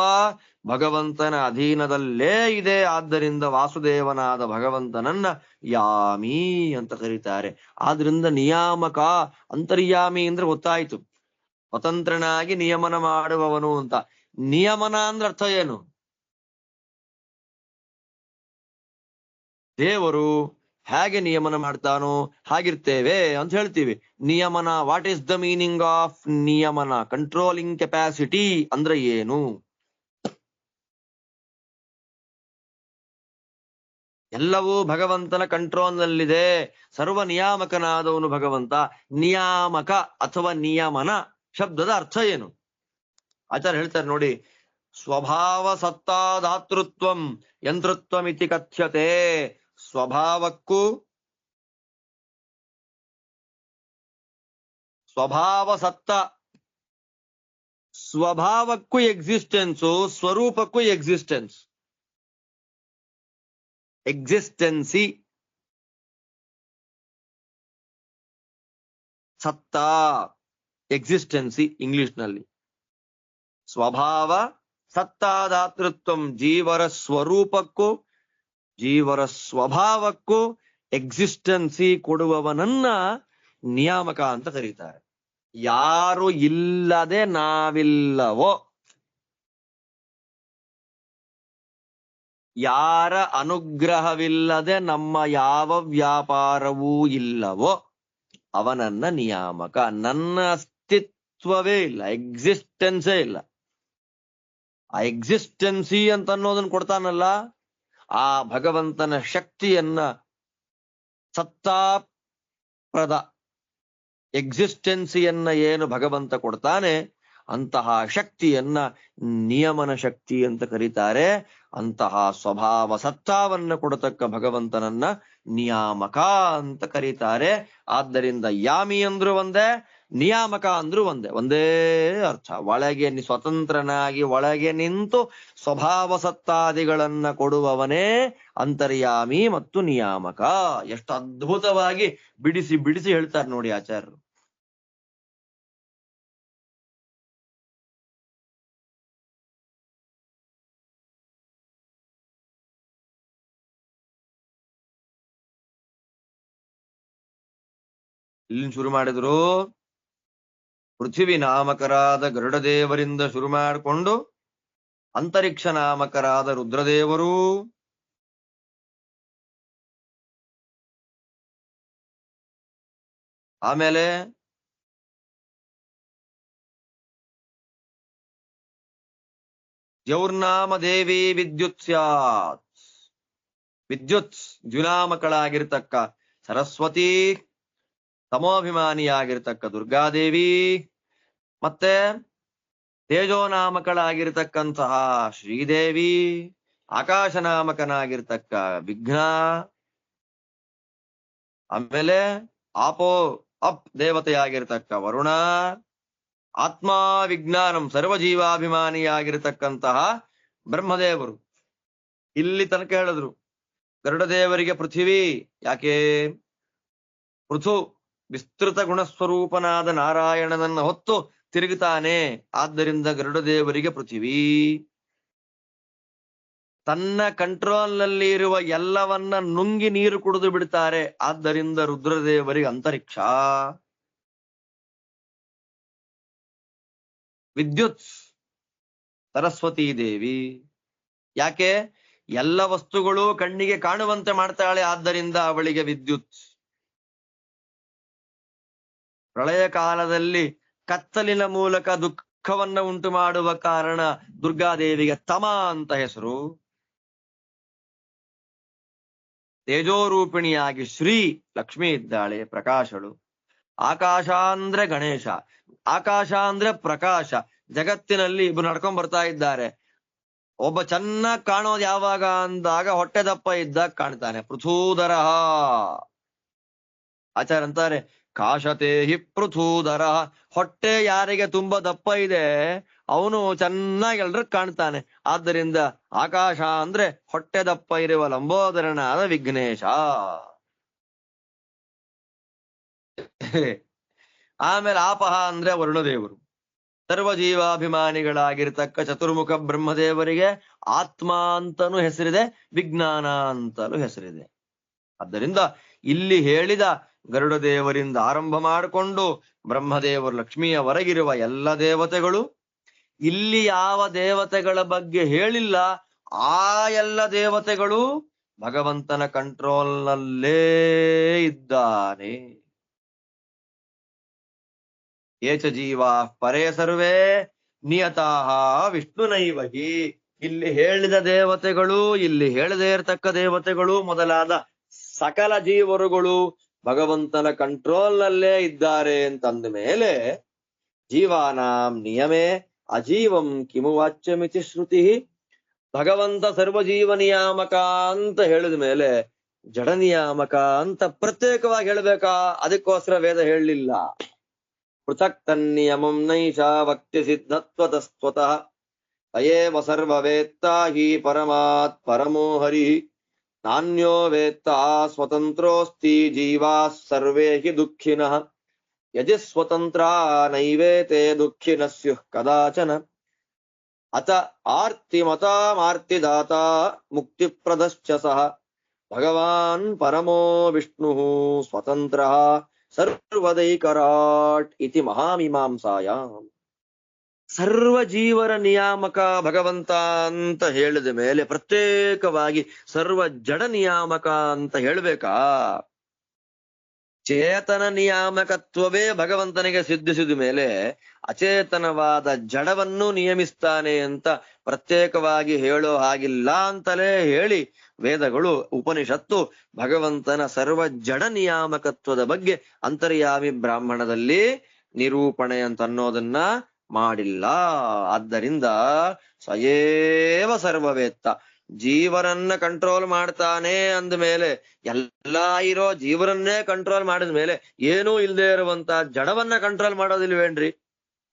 ಭಗವಂತನ ಅಧೀನದಲ್ಲೇ ಇದೆ. ಆದ್ದರಿಂದ ವಾಸುದೇವನಾದ ಭಗವಂತನನ್ನ ಯಾಮಿ ಅಂತ ಕರೀತಾರೆ. ಆದ್ರಿಂದ ನಿಯಾಮಕ, ಅಂತರ್ಯಾಮಿ ಅಂದ್ರೆ ಗೊತ್ತಾಯ್ತು, ಸ್ವತಂತ್ರನಾಗಿ ನಿಯಮನ ಮಾಡುವವನು ಅಂತ. ನಿಯಮನ ಅಂದ್ರೆ ಅರ್ಥ ಏನು? ದೇವರು ಹೇಗೆ ನಿಯಮನ ಮಾಡ್ತಾನೋ ಹಾಗಿರ್ತೇವೆ ಅಂತ ಹೇಳ್ತೀವಿ. ನಿಯಮನ, what is the meaning of ನಿಯಮನ? ಕಂಟ್ರೋಲಿಂಗ್ ಕೆಪಾಸಿಟಿ ಅಂದ್ರೆ ಏನು? ಎಲ್ಲವೂ ಭಗವಂತನ ಕಂಟ್ರೋಲ್ನಲ್ಲಿದೆ. ಸರ್ವ ನಿಯಾಮಕನಾದವನು ಭಗವಂತ. ನಿಯಾಮಕ ಅಥವಾ ನಿಯಮನ ಶಬ್ದದ ಅರ್ಥ ಏನು? ಆಚಾರ್ಯ ಹೇಳ್ತಾರೆ ನೋಡಿ, ಸ್ವಭಾವ ಸತ್ತಾಧಾತೃತ್ವಂ ಯಂತೃತ್ವಮಿತಿ ಕಥ್ಯತೆ. ಸ್ವಭಾವಕ್ಕೂ ಸ್ವಭಾವ ಸತ್ತ, ಸ್ವಭಾವಕ್ಕೂ ಎಕ್ಸಿಸ್ಟೆನ್ಸು, ಸ್ವರೂಪಕ್ಕೂ ಎಕ್ಸಿಸ್ಟೆನ್ಸ್. ಎಕ್ಸಿಸ್ಟೆನ್ಸಿ, ಸತ್ತಾ, ಎಕ್ಸಿಸ್ಟೆನ್ಸಿ ಇಂಗ್ಲಿಷ್ನಲ್ಲಿ. ಸ್ವಭಾವ ಸತ್ತಾದಾತೃತ್ವಂ, ಜೀವರ ಸ್ವರೂಪಕ್ಕೂ ಜೀವರ ಸ್ವಭಾವಕ್ಕೂ ಎಕ್ಸಿಸ್ಟೆನ್ಸಿ ಕೊಡುವವನನ್ನ ನಿಯಾಮಕ ಅಂತ ಕರೀತಾರೆ. ಯಾರು ಇಲ್ಲದೆ ನಾವಿಲ್ಲವೋ, ಯಾರ ಅನುಗ್ರಹವಿಲ್ಲದೆ ನಮ್ಮ ಯಾವ ವ್ಯಾಪಾರವೂ ಇಲ್ಲವೋ ಅವನನ್ನ ನಿಯಾಮಕ. ನನ್ನ ಅಸ್ತಿತ್ವವೇ ಇಲ್ಲ, ಎಕ್ಸಿಸ್ಟೆನ್ಸೇ ಇಲ್ಲ. ಆ ಎಕ್ಸಿಸ್ಟೆನ್ಸಿ ಅಂತ ಅನ್ನೋದನ್ನ ಕೊಡ್ತಾನಲ್ಲ, ಆ ಭಗವಂತನ ಶಕ್ತಿಯನ್ನ, ಸತ್ತಾಪ್ರದ ಎಕ್ಸಿಸ್ಟೆನ್ಸಿಯನ್ನ ಏನು ಭಗವಂತ ಕೊಡ್ತಾನೆ ಅಂತಹ ಶಕ್ತಿಯನ್ನ ನಿಯಮನ ಶಕ್ತಿ ಅಂತ ಕರೀತಾರೆ. ಅಂತಹ ಸ್ವಭಾವ ಸತ್ತಾವನ್ನ ಕೊಡತಕ್ಕ ಭಗವಂತನನ್ನ ನಿಯಾಮಕ ಅಂತ ಕರೀತಾರೆ. ಆದ್ದರಿಂದ ಯಾಮಿ ಅಂದ್ರು ಒಂದೇ, ನಿಯಾಮಕ ಅಂದ್ರು ಒಂದೇ, ಒಂದೇ ಅರ್ಥ. ಒಳಗೆ ಸ್ವತಂತ್ರನಾಗಿ ಒಳಗೆ ನಿಂತು ಸ್ವಭಾವ ಸತ್ತಾದಿಗಳನ್ನ ಕೊಡುವವನೇ ಅಂತರ್ಯಾಮಿ ಮತ್ತು ನಿಯಾಮಕ. ಎಷ್ಟು ಅದ್ಭುತವಾಗಿ ಬಿಡಿಸಿ ಬಿಡಿಸಿ ಹೇಳ್ತಾರೆ ನೋಡಿ ಆಚಾರ್ಯರು. ಇಲ್ಲಿ ಶುರು ಮಾಡಿದ್ರು, ಪೃಥ್ವಿ ನಾಮಕರಾದ ಗರುಡದೇವರಿಂದ ಶುರು ಮಾಡಿಕೊಂಡು ಅಂತರಿಕ್ಷ ನಾಮಕರಾದ ರುದ್ರದೇವರು, ಆಮೇಲೆ ಜೌರ್ನಾಮ ದೇವಿ ವಿದ್ಯುತ್ ಸ್ಯಾತ್, ವಿದ್ಯುತ್ ದ್ಯುನಾಮಕಳಾಗಿರ್ತಕ್ಕ ಸರಸ್ವತಿ, ತಮೋಭಿಮಾನಿಯಾಗಿರ್ತಕ್ಕ ದುರ್ಗಾದೇವಿ, ಮತ್ತೆ ತೇಜೋನಾಮಕಳಾಗಿರ್ತಕ್ಕಂತಹ ಶ್ರೀದೇವಿ, ಆಕಾಶನಾಮಕನಾಗಿರ್ತಕ್ಕ ವಿಘ್ನ, ಆಮೇಲೆ ಆಪೋ ಅಪ್ ದೇವತೆಯಾಗಿರ್ತಕ್ಕ ವರುಣ, ಆತ್ಮ ವಿಜ್ಞಾನಂ ಸರ್ವಜೀವಾಭಿಮಾನಿಯಾಗಿರ್ತಕ್ಕಂತಹ ಬ್ರಹ್ಮದೇವರು. ಇಲ್ಲಿ ತನಕ ಹೇಳಿದ್ರು. ಗರುಡದೇವರಿಗೆ ಪೃಥ್ವಿ, ಯಾಕೆ? ಪೃಥು ವಿಸ್ತೃತ ಗುಣಸ್ವರೂಪನಾದ ನಾರಾಯಣನನ್ನ ಹೊತ್ತು ತಿರುಗುತ್ತಾನೆ, ಆದ್ದರಿಂದ ಗರುಡದೇವರಿಗೆ ಪೃಥ್ವಿ. ತನ್ನ ಕಂಟ್ರೋಲ್ನಲ್ಲಿ ಇರುವ ಎಲ್ಲವನ್ನ ನುಂಗಿ ನೀರು ಕುಡಿದು ಬಿಡ್ತಾರೆ, ಆದ್ದರಿಂದ ರುದ್ರದೇವರಿಗೆ ಅಂತರಿಕ್ಷ. ವಿದ್ಯುತ್ ಸರಸ್ವತೀ ದೇವಿ, ಯಾಕೆ? ಎಲ್ಲ ವಸ್ತುಗಳು ಕಣ್ಣಿಗೆ ಕಾಣುವಂತೆ ಮಾಡ್ತಾಳೆ, ಆದ್ದರಿಂದ ಅವಳಿಗೆ ವಿದ್ಯುತ್. ಪ್ರಳಯ ಕಾಲದಲ್ಲಿ ಕತ್ತಲಿನ ಮೂಲಕ ದುಃಖವನ್ನ ಉಂಟು ಮಾಡುವ ಕಾರಣ ದುರ್ಗಾದೇವಿಗೆ ತಮ ಅಂತ ಹೆಸರು. ತೇಜೋರೂಪಿಣಿಯಾಗಿ ಶ್ರೀ ಲಕ್ಷ್ಮಿ ಇದ್ದಾಳೆ, ಪ್ರಕಾಶಳು. ಆಕಾಶ ಅಂದ್ರೆ ಗಣೇಶ, ಆಕಾಶ ಅಂದ್ರೆ ಪ್ರಕಾಶ. ಜಗತ್ತಿನಲ್ಲಿ ಇಬ್ರು ನಡ್ಕೊಂಡ್ ಬರ್ತಾ ಇದ್ದಾರೆ. ಒಬ್ಬ ಚೆನ್ನಾಗ್ ಕಾಣೋದು ಯಾವಾಗ ಅಂದಾಗ ಹೊಟ್ಟೆ ದಪ್ಪ ಇದ್ದಾಗ ಕಾಣ್ತಾನೆ, ಪೃಥೂಧರ. ಆಚಾರ್ಯ ಅಂತಾರೆ, ಕಾಶತೆ ಹಿ ಪೃಥೂಧರ. ಹೊಟ್ಟೆ ಯಾರಿಗೆ ತುಂಬಾ ದಪ್ಪ ಇದೆ ಅವನು ಚೆನ್ನಾಗಿ ಎಲ್ರಿಗ್ ಕಾಣ್ತಾನೆ. ಆದ್ದರಿಂದ ಆಕಾಶ ಅಂದ್ರೆ ಹೊಟ್ಟೆ ದಪ್ಪ ಇರುವ ಲಂಬೋದರನಾದ ವಿಘ್ನೇಶ. ಆಮೇಲೆ ಆಪಹ ಅಂದ್ರೆ ವರುಣದೇವರು. ಸರ್ವಜೀವಾಭಿಮಾನಿಗಳಾಗಿರ್ತಕ್ಕ ಚತುರ್ಮುಖ ಬ್ರಹ್ಮದೇವರಿಗೆ ಆತ್ಮ ಅಂತನೂ ಹೆಸರಿದೆ, ವಿಜ್ಞಾನ ಅಂತಲೂ ಹೆಸರಿದೆ. ಆದ್ದರಿಂದ ಇಲ್ಲಿ ಹೇಳಿದ ಗರುಡದೇವರಿಂದ ಆರಂಭ ಮಾಡಿಕೊಂಡು ಬ್ರಹ್ಮದೇವರು ಲಕ್ಷ್ಮಿಯವರೆಗಿರುವ ಎಲ್ಲ ದೇವತೆಗಳು, ಇಲ್ಲಿ ಯಾವ ದೇವತೆಗಳ ಬಗ್ಗೆ ಹೇಳಿಲ್ಲ ಆ ಎಲ್ಲ ದೇವತೆಗಳು ಭಗವಂತನ ಕಂಟ್ರೋಲ್ನಲ್ಲೇ ಇದ್ದಾನೆ. ಏಚ ಜೀವಾ ಪರೇ ಸರ್ವೇ ನಿಯತಾಹ ವಿಷ್ಣುನೈವಹಿ. ಇಲ್ಲಿ ಹೇಳಿದ ದೇವತೆಗಳು, ಇಲ್ಲಿ ಹೇಳದೇ ಇರತಕ್ಕ ದೇವತೆಗಳು ಮೊದಲಾದ ಸಕಲ ಜೀವರುಗಳು ಭಗವಂತನ ಕಂಟ್ರೋಲ್ನಲ್ಲೇ ಇದ್ದಾರೆ ಅಂತಂದ ಮೇಲೆ ಜೀವಾನಾಂ ನಿಯಮೇ ಅಜೀವಂ ಕಿಮು ವಾಚ್ಯಮಿತಿ ಶ್ರುತಿ. ಭಗವಂತ ಸರ್ವಜೀವ ನಿಯಾಮಕ ಅಂತ ಹೇಳಿದ ಮೇಲೆ ಜಡ ನಿಯಾಮಕ ಅಂತ ಪ್ರತ್ಯೇಕವಾಗಿ ಹೇಳ್ಬೇಕಾ? ಅದಕ್ಕೋಸ್ಕರ ವೇದ ಹೇಳಲಿಲ್ಲ. ಪೃಥಕ್ ತನ್ನಿಯಮಂ ನೈಷಾ ಭಕ್ತಿ ಸಿದ್ಧತ್ವತಸ್ತಃ ಅಯೇವ ಸರ್ವವೇತ್ತಾ ಹಿ ಪರಮಾತ್ ಪರಮೋ ಹರಿ ನಾನ್ಯೋ ವೇತ್ತ ಸ್ವತಂತ್ರೋಸ್ತಿ ಜೀವಾ ಸರ್ವೇ ಹಿ ದುಃಖಿನಃ ಯಜಿ ಸ್ವತಂತ್ರ ನೈವೇತೆ ದುಃಖಿನಃ ಸ್ಯುಃ ಕದಾಚನ ಅತ ಆರ್ತಿಮತಾಮಾರ್ತಿದಾತ ಮುಕ್ತಿಪ್ರದಶ್ಚ ಸಹ ಭಗವಾನ್ ಪರಮೋ ವಿಷ್ಣು ಸ್ವತಂತ್ರ ಸರ್ವದೈಕರಾಟ್ ಇತಿ ಮಹಾಮೀಮಾಂಸಾಯಾಮ್. ಸರ್ವ ಜೀವರ ನಿಯಾಮಕ ಭಗವಂತ ಅಂತ ಹೇಳಿದ ಮೇಲೆ ಪ್ರತ್ಯೇಕವಾಗಿ ಸರ್ವ ಜಡ ನಿಯಾಮಕ ಅಂತ ಹೇಳ್ಬೇಕಾ? ಚೇತನ ನಿಯಾಮಕತ್ವವೇ ಭಗವಂತನಿಗೆ ಸಿದ್ಧಿಸಿದ ಮೇಲೆ ಅಚೇತನವಾದ ಜಡವನ್ನು ನಿಯಮಿಸ್ತಾನೆ ಅಂತ ಪ್ರತ್ಯೇಕವಾಗಿ ಹೇಳೋ ಹಾಗಿಲ್ಲ ಅಂತಲೇ ಹೇಳಿ ವೇದಗಳು, ಉಪನಿಷತ್ತು ಭಗವಂತನ ಸರ್ವ ಜಡ ನಿಯಾಮಕತ್ವದ ಬಗ್ಗೆ ಅಂತರ್ಯಾಮಿ ಬ್ರಾಹ್ಮಣದಲ್ಲಿ ನಿರೂಪಣೆ ಅಂತ ಅನ್ನೋದನ್ನ ಮಾಡಿಲ್ಲ. ಆದ್ದರಿಂದ ಸಯೇವ ಸರ್ವವೇತ್ತ, ಜೀವರನ್ನ ಕಂಟ್ರೋಲ್ ಮಾಡ್ತಾನೆ ಅಂದ ಮೇಲೆ, ಎಲ್ಲಾ ಇರೋ ಜೀವರನ್ನೇ ಕಂಟ್ರೋಲ್ ಮಾಡಿದ ಮೇಲೆ ಏನೂ ಇಲ್ಲದೆ ಇರುವಂತ ಜಡವನ್ನ ಕಂಟ್ರೋಲ್ ಮಾಡೋದಿಲ್ವೇನ್ರಿ?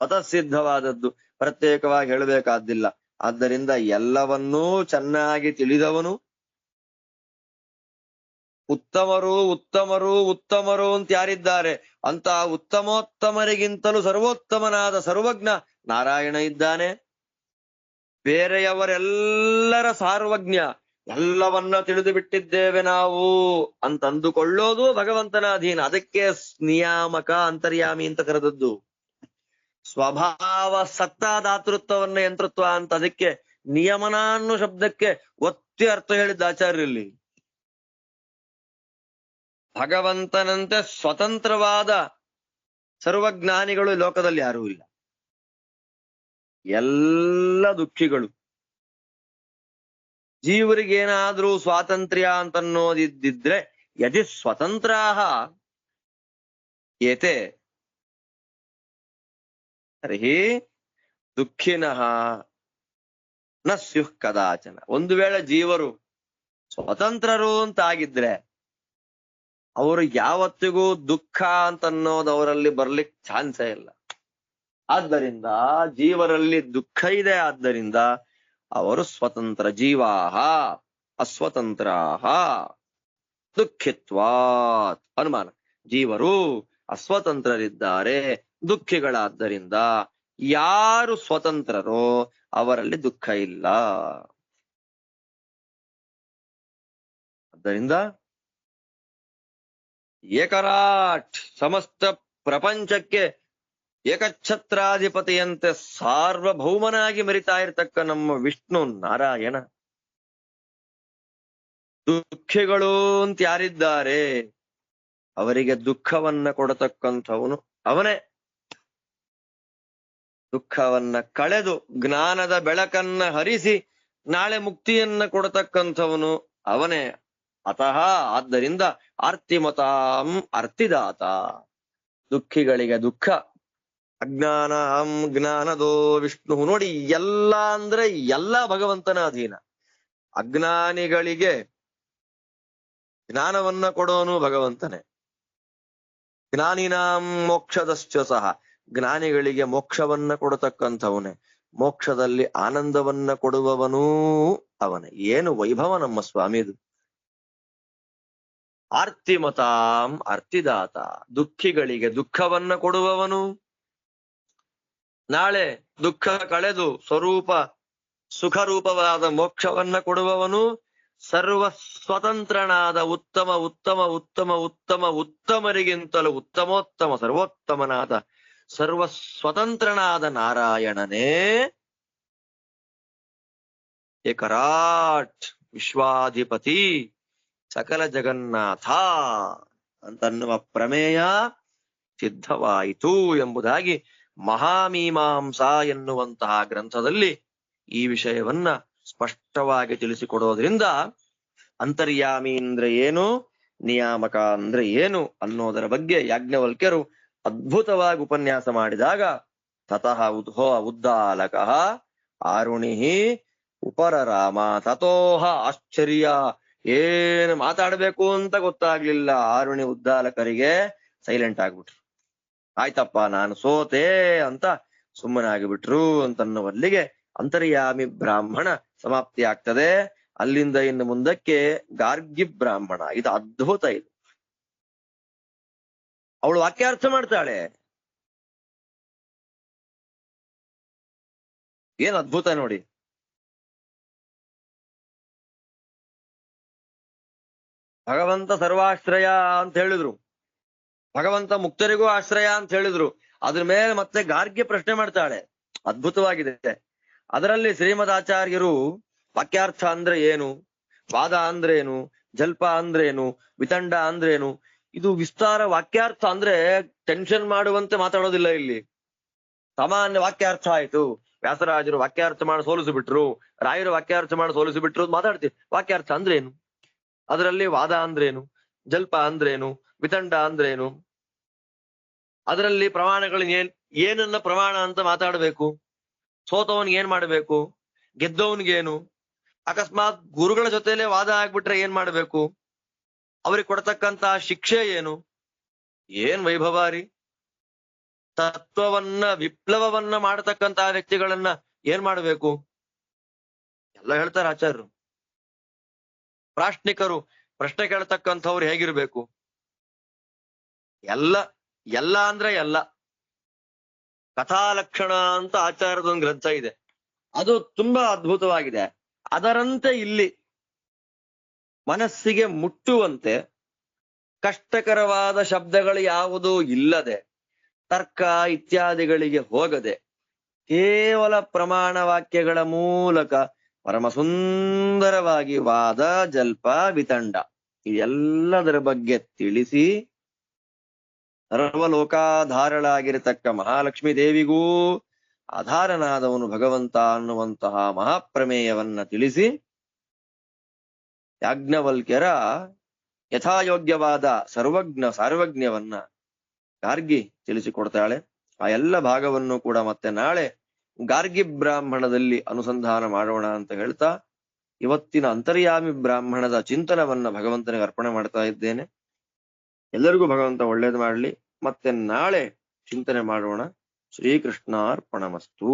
ಸ್ವತಃಸಿದ್ಧವಾದದ್ದು, ಪ್ರತ್ಯೇಕವಾಗಿ ಹೇಳಬೇಕಾದ್ದಿಲ್ಲ. ಆದ್ದರಿಂದ ಎಲ್ಲವನ್ನೂ ಚೆನ್ನಾಗಿ ತಿಳಿದವನು, ಉತ್ತಮರು ಉತ್ತಮರು ಉತ್ತಮರು ಅಂತ ಯಾರಿದ್ದಾರೆ ಅಂತ ಉತ್ತಮೋತ್ತಮರಿಗಿಂತಲೂ ಸರ್ವೋತ್ತಮನಾದ ಸರ್ವಜ್ಞ ನಾರಾಯಣ ಇದ್ದಾನೆ. ಬೇರೆಯವರೆಲ್ಲರ ಸಾರ್ವಜ್ಞ, ಎಲ್ಲವನ್ನ ತಿಳಿದು ಬಿಟ್ಟಿದ್ದೇವೆ ನಾವು ಅಂತ ಅಂದುಕೊಳ್ಳೋದು ಭಗವಂತನ ಅಧೀನ. ಅದಕ್ಕೆ ನಿಯಾಮಕ ಅಂತರ್ಯಾಮಿ ಅಂತ ಕರೆದದ್ದು. ಸ್ವಭಾವ ಸತ್ತಾದಾತೃತ್ವವನ್ನ ಯಂತ್ರತ್ವ ಅಂತ ಅದಕ್ಕೆ ನಿಯಮನ ಅನ್ನೋ ಶಬ್ದಕ್ಕೆ ಒತ್ತಿ ಅರ್ಥ ಹೇಳಿದ್ದ ಆಚಾರ್ಯಲ್ಲಿ. ಭಗವಂತನಂತೆ ಸ್ವತಂತ್ರವಾದ ಸರ್ವಜ್ಞಾನಿಗಳು ಲೋಕದಲ್ಲಿ ಯಾರೂ ಇಲ್ಲ. ಎಲ್ಲ ದುಃಖಿಗಳು. ಜೀವರಿಗೇನಾದ್ರೂ ಸ್ವಾತಂತ್ರ್ಯ ಅಂತನ್ನೋದಿದ್ದಿದ್ರೆ ಯದಿ ಸ್ವತಂತ್ರಾಹ ಏತೆ ತರ್ಹಿ ದುಃಖಿನಃ ನ ಸ್ಯುಃ ಕದಾಚನ. ಒಂದು ವೇಳೆ ಜೀವರು ಸ್ವತಂತ್ರರು ಅಂತಾಗಿದ್ರೆ ಅವರು ಯಾವತ್ತಿಗೂ ದುಃಖ ಅಂತನ್ನೋದು ಅವರಲ್ಲಿ ಬರ್ಲಿಕ್ಕೆ ಚಾನ್ಸೇ ಇಲ್ಲ. ಆದ್ದರಿಂದ ಜೀವರಲ್ಲಿ ದುಃಖ ಇದೆ, ಆದ್ದರಿಂದ ಅವರು ಸ್ವತಂತ್ರ. ಜೀವಾಹ ಅಸ್ವತಂತ್ರಾಹ ದುಃಖಿತ್ವಾತ್. ಅನುಮಾನ, ಜೀವರು ಅಸ್ವತಂತ್ರರಿದ್ದಾರೆ, ದುಃಖಿಗಳಾದ್ದರಿಂದ ಯಾರು ಸ್ವತಂತ್ರರೋ ಅವರಲ್ಲಿ ದುಃಖ ಇಲ್ಲ. ಆದ್ದರಿಂದ ಏಕರಾಟ್, ಸಮಸ್ತ ಪ್ರಪಂಚಕ್ಕೆ ಏಕಛತ್ರಾಧಿಪತಿಯಂತೆ ಸಾರ್ವಭೌಮನಾಗಿ ಮೆರಿತಾ ಇರ್ತಕ್ಕ ನಮ್ಮ ವಿಷ್ಣು ನಾರಾಯಣ. ದುಃಖಿಗಳು ಅಂತ ಯಾರಿದ್ದಾರೆ ಅವರಿಗೆ ದುಃಖವನ್ನ ಕೊಡತಕ್ಕಂಥವನು ಅವನೇ. ದುಃಖವನ್ನ ಕಳೆದು ಜ್ಞಾನದ ಬೆಳಕನ್ನ ಹರಿಸಿ ನಾಳೆ ಮುಕ್ತಿಯನ್ನ ಕೊಡತಕ್ಕಂಥವನು ಅವನೇ. ಅತಃ ಆದ್ದರಿಂದ ಆರ್ತಿಮತಾಂ ಅರ್ತಿದಾತ, ದುಃಖಿಗಳಿಗೆ ದುಃಖ. ಅಜ್ಞಾನ ಜ್ಞಾನದೋ ವಿಷ್ಣು. ನೋಡಿ, ಎಲ್ಲ ಅಂದ್ರೆ ಎಲ್ಲ ಭಗವಂತನ ಅಧೀನ. ಅಜ್ಞಾನಿಗಳಿಗೆ ಜ್ಞಾನವನ್ನ ಕೊಡೋನು ಭಗವಂತನೇ. ಜ್ಞಾನಿನಾಂ ಮೋಕ್ಷದಶ್ಚ ಸಹ, ಜ್ಞಾನಿಗಳಿಗೆ ಮೋಕ್ಷವನ್ನ ಕೊಡತಕ್ಕಂಥವನೇ. ಮೋಕ್ಷದಲ್ಲಿ ಆನಂದವನ್ನ ಕೊಡುವವನೂ ಅವನೇ. ಏನು ವೈಭವ ನಮ್ಮ ಸ್ವಾಮಿದು. ಆರ್ತಿಮತಾಂ ಅರ್ತಿದಾತ, ದುಃಖಿಗಳಿಗೆ ದುಃಖವನ್ನ ಕೊಡುವವನು. ನಾಳೆ ದುಃಖ ಕಳೆದು ಸ್ವರೂಪ ಸುಖರೂಪವಾದ ಮೋಕ್ಷವನ್ನ ಕೊಡುವವನು. ಸರ್ವ ಸ್ವತಂತ್ರನಾದ ಉತ್ತಮ ಉತ್ತಮ ಉತ್ತಮ ಉತ್ತಮ ಉತ್ತಮರಿಗಿಂತಲೂ ಉತ್ತಮೋತ್ತಮ ಸರ್ವೋತ್ತಮನಾದ ಸರ್ವ ಸ್ವತಂತ್ರನಾದ ನಾರಾಯಣನೇ ಏಕರಾಟ್ ವಿಶ್ವಾಧಿಪತಿ ಸಕಲ ಜಗನ್ನಾಥ ಅಂತನ್ನುವ ಪ್ರಮೇಯ ಸಿದ್ಧವಾಯಿತು ಎಂಬುದಾಗಿ ಮಹಾಮೀಮಾಂಸಾ ಎನ್ನುವಂತಹ ಗ್ರಂಥದಲ್ಲಿ ಈ ವಿಷಯವನ್ನ ಸ್ಪಷ್ಟವಾಗಿ ತಿಳಿಸಿಕೊಡೋದ್ರಿಂದ ಅಂತರ್ಯಾಮಿ ಅಂದ್ರೆ ಏನು, ನಿಯಾಮಕ ಅಂದ್ರೆ ಏನು ಅನ್ನೋದರ ಬಗ್ಗೆ ಯಾಜ್ಞವಲ್ಕ್ಯರು ಅದ್ಭುತವಾಗಿ ಉಪನ್ಯಾಸ ಮಾಡಿದಾಗ ತತಃ ಉದ್ದಾಲಕ ಆರುಣಿಹಿ ಉಪರರಾಮ ತಥೋಹ ಆಶ್ಚರ್ಯ. ಏನು ಮಾತಾಡ್ಬೇಕು ಅಂತ ಗೊತ್ತಾಗ್ಲಿಲ್ಲ. ಆರುಣಿ ಉದ್ದಾಲಕರಿಗೆ ಸೈಲೆಂಟ್ ಆಗ್ಬಿಟ್ರು. ಆಯ್ತಪ್ಪ ನಾನು ಸೋತೆ ಅಂತ ಸುಮ್ಮನಾಗಿಬಿಟ್ರು ಅಂತನ್ನುವಲ್ಲಿಗೆ ಅಂತರ್ಯಾಮಿ ಬ್ರಾಹ್ಮಣ ಸಮಾಪ್ತಿ ಆಗ್ತದೆ. ಅಲ್ಲಿಂದ ಇನ್ನು ಮುಂದಕ್ಕೆ ಗಾರ್ಗಿ ಬ್ರಾಹ್ಮಣ. ಇದು ಅದ್ಭುತ. ಇದು ಅವಳು ವಾಕ್ಯಾರ್ಥ ಮಾಡ್ತಾಳೆ. ಏನ್ ಅದ್ಭುತ ನೋಡಿ. ಭಗವಂತ ಸರ್ವಾಶ್ರಯ ಅಂತ ಹೇಳಿದ್ರು, ಭಗವಂತ ಮುಕ್ತರಿಗೂ ಆಶ್ರಯ ಅಂತ ಹೇಳಿದ್ರು. ಅದ್ರ ಮೇಲೆ ಮತ್ತೆ ಗಾರ್ಗ್ಯ ಪ್ರಶ್ನೆ ಮಾಡ್ತಾಳೆ. ಅದ್ಭುತವಾಗಿದೆ. ಅದರಲ್ಲಿ ಶ್ರೀಮದ್ ಆಚಾರ್ಯರು ವಾಕ್ಯಾರ್ಥ ಅಂದ್ರೆ ಏನು, ವಾದ ಅಂದ್ರೇನು, ಜಲ್ಪ ಅಂದ್ರೇನು, ವಿತಂಡ ಅಂದ್ರೇನು, ಇದು ವಿಸ್ತಾರ. ವಾಕ್ಯಾರ್ಥ ಅಂದ್ರೆ ಟೆನ್ಷನ್ ಮಾಡುವಂತೆ ಮಾತಾಡೋದಿಲ್ಲ. ಇಲ್ಲಿ ಸಾಮಾನ್ಯ ವಾಕ್ಯಾರ್ಥ ಆಯ್ತು, ವ್ಯಾಸರಾಜರು ವಾಕ್ಯಾರ್ಥ ಮಾಡಿ ಸೋಲಿಸಿಬಿಟ್ರು, ರಾಯರು ವಾಕ್ಯಾರ್ಥ ಮಾಡಿ ಸೋಲಿಸಿಬಿಟ್ರು ಮಾತಾಡ್ತೀವಿ. ವಾಕ್ಯಾರ್ಥ ಅಂದ್ರೇನು, ಅದರಲ್ಲಿ ವಾದ ಅಂದ್ರೇನು, ಜಲ್ಪ ಅಂದ್ರೇನು, ವಿತಂಡ ಅಂದ್ರೇನು, ಅದರಲ್ಲಿ ಪ್ರಮಾಣಗಳನ್ನ ಏನನ್ನ ಪ್ರಮಾಣ ಅಂತ ಮಾತಾಡ್ಬೇಕು, ಸೋತವನ್ಗೆ ಏನ್ ಮಾಡ್ಬೇಕು, ಗೆದ್ದವನ್ಗೇನು, ಅಕಸ್ಮಾತ್ ಗುರುಗಳ ಜೊತೆಲೆ ವಾದ ಆಗ್ಬಿಟ್ರೆ ಏನ್ ಮಾಡ್ಬೇಕು, ಅವ್ರಿಗೆ ಕೊಡ್ತಕ್ಕಂತ ಶಿಕ್ಷೆ ಏನು, ಏನ್ ವೈಭವಾರಿ. ತತ್ವವನ್ನ ವಿಪ್ಲವವನ್ನ ಮಾಡತಕ್ಕಂತ ವ್ಯಕ್ತಿಗಳನ್ನ ಏನ್ ಮಾಡ್ಬೇಕು ಎಲ್ಲ ಹೇಳ್ತಾರೆ ಆಚಾರ್ಯರು. ಪ್ರಾಶ್ನಿಕರು ಪ್ರಶ್ನೆ ಕೇಳ್ತಕ್ಕಂಥವ್ರು ಹೇಗಿರ್ಬೇಕು, ಎಲ್ಲ ಅಂದ್ರೆ ಎಲ್ಲ. ಕಥಾಲಕ್ಷಣ ಅಂತ ಆಚಾರ್ಯದೊಂದು ಗ್ರಂಥ ಇದೆ, ಅದು ತುಂಬಾ ಅದ್ಭುತವಾಗಿದೆ. ಅದರಂತೆ ಇಲ್ಲಿ ಮನಸ್ಸಿಗೆ ಮುಟ್ಟುವಂತೆ ಕಷ್ಟಕರವಾದ ಶಬ್ದಗಳು ಯಾವುದೂ ಇಲ್ಲದೆ, ತರ್ಕ ಇತ್ಯಾದಿಗಳಿಗೆ ಹೋಗದೆ, ಕೇವಲ ಪ್ರಮಾಣ ವಾಕ್ಯಗಳ ಮೂಲಕ ಪರಮ ಸುಂದರವಾಗಿ ವಾದ ಜಲ್ಪ ವಿತಂಡ ಇದೆಲ್ಲದರ ಬಗ್ಗೆ ತಿಳಿಸಿ, ಸರ್ವಲೋಕಾಧಾರಳಾಗಿರತಕ್ಕ ಮಹಾಲಕ್ಷ್ಮೀ ದೇವಿಗೂ ಆಧಾರನಾದವನು ಭಗವಂತ ಅನ್ನುವಂತಹ ಮಹಾಪ್ರಮೇಯವನ್ನ ತಿಳಿಸಿ, ಯಾಜ್ಞವಲ್ಕ್ಯರ ಯಥಾಯೋಗ್ಯವಾದ ಸಾರ್ವಜ್ಞವನ್ನ ಗಾರ್ಗಿ ತಿಳಿಸಿಕೊಡ್ತಾಳೆ. ಆ ಎಲ್ಲ ಭಾಗವನ್ನು ಕೂಡ ಮತ್ತೆ ನಾಳೆ ಗಾರ್ಗಿ ಬ್ರಾಹ್ಮಣದಲ್ಲಿ ಅನುಸಂಧಾನ ಮಾಡೋಣ ಅಂತ ಹೇಳ್ತಾ, ಇವತ್ತಿನ ಅಂತರ್ಯಾಮಿ ಬ್ರಾಹ್ಮಣದ ಚಿಂತನವನ್ನ ಭಗವಂತನಿಗೆ ಅರ್ಪಣೆ ಮಾಡ್ತಾ ಇದ್ದೇನೆ. ಎಲ್ಲರಿಗೂ ಭಗವಂತ ಒಳ್ಳೇದು ಮಾಡ್ಲಿ. ಮತ್ತೆ ನಾಳೆ ಚಿಂತನೆ ಮಾಡೋಣ. ಶ್ರೀಕೃಷ್ಣಾರ್ಪಣಮಸ್ತು.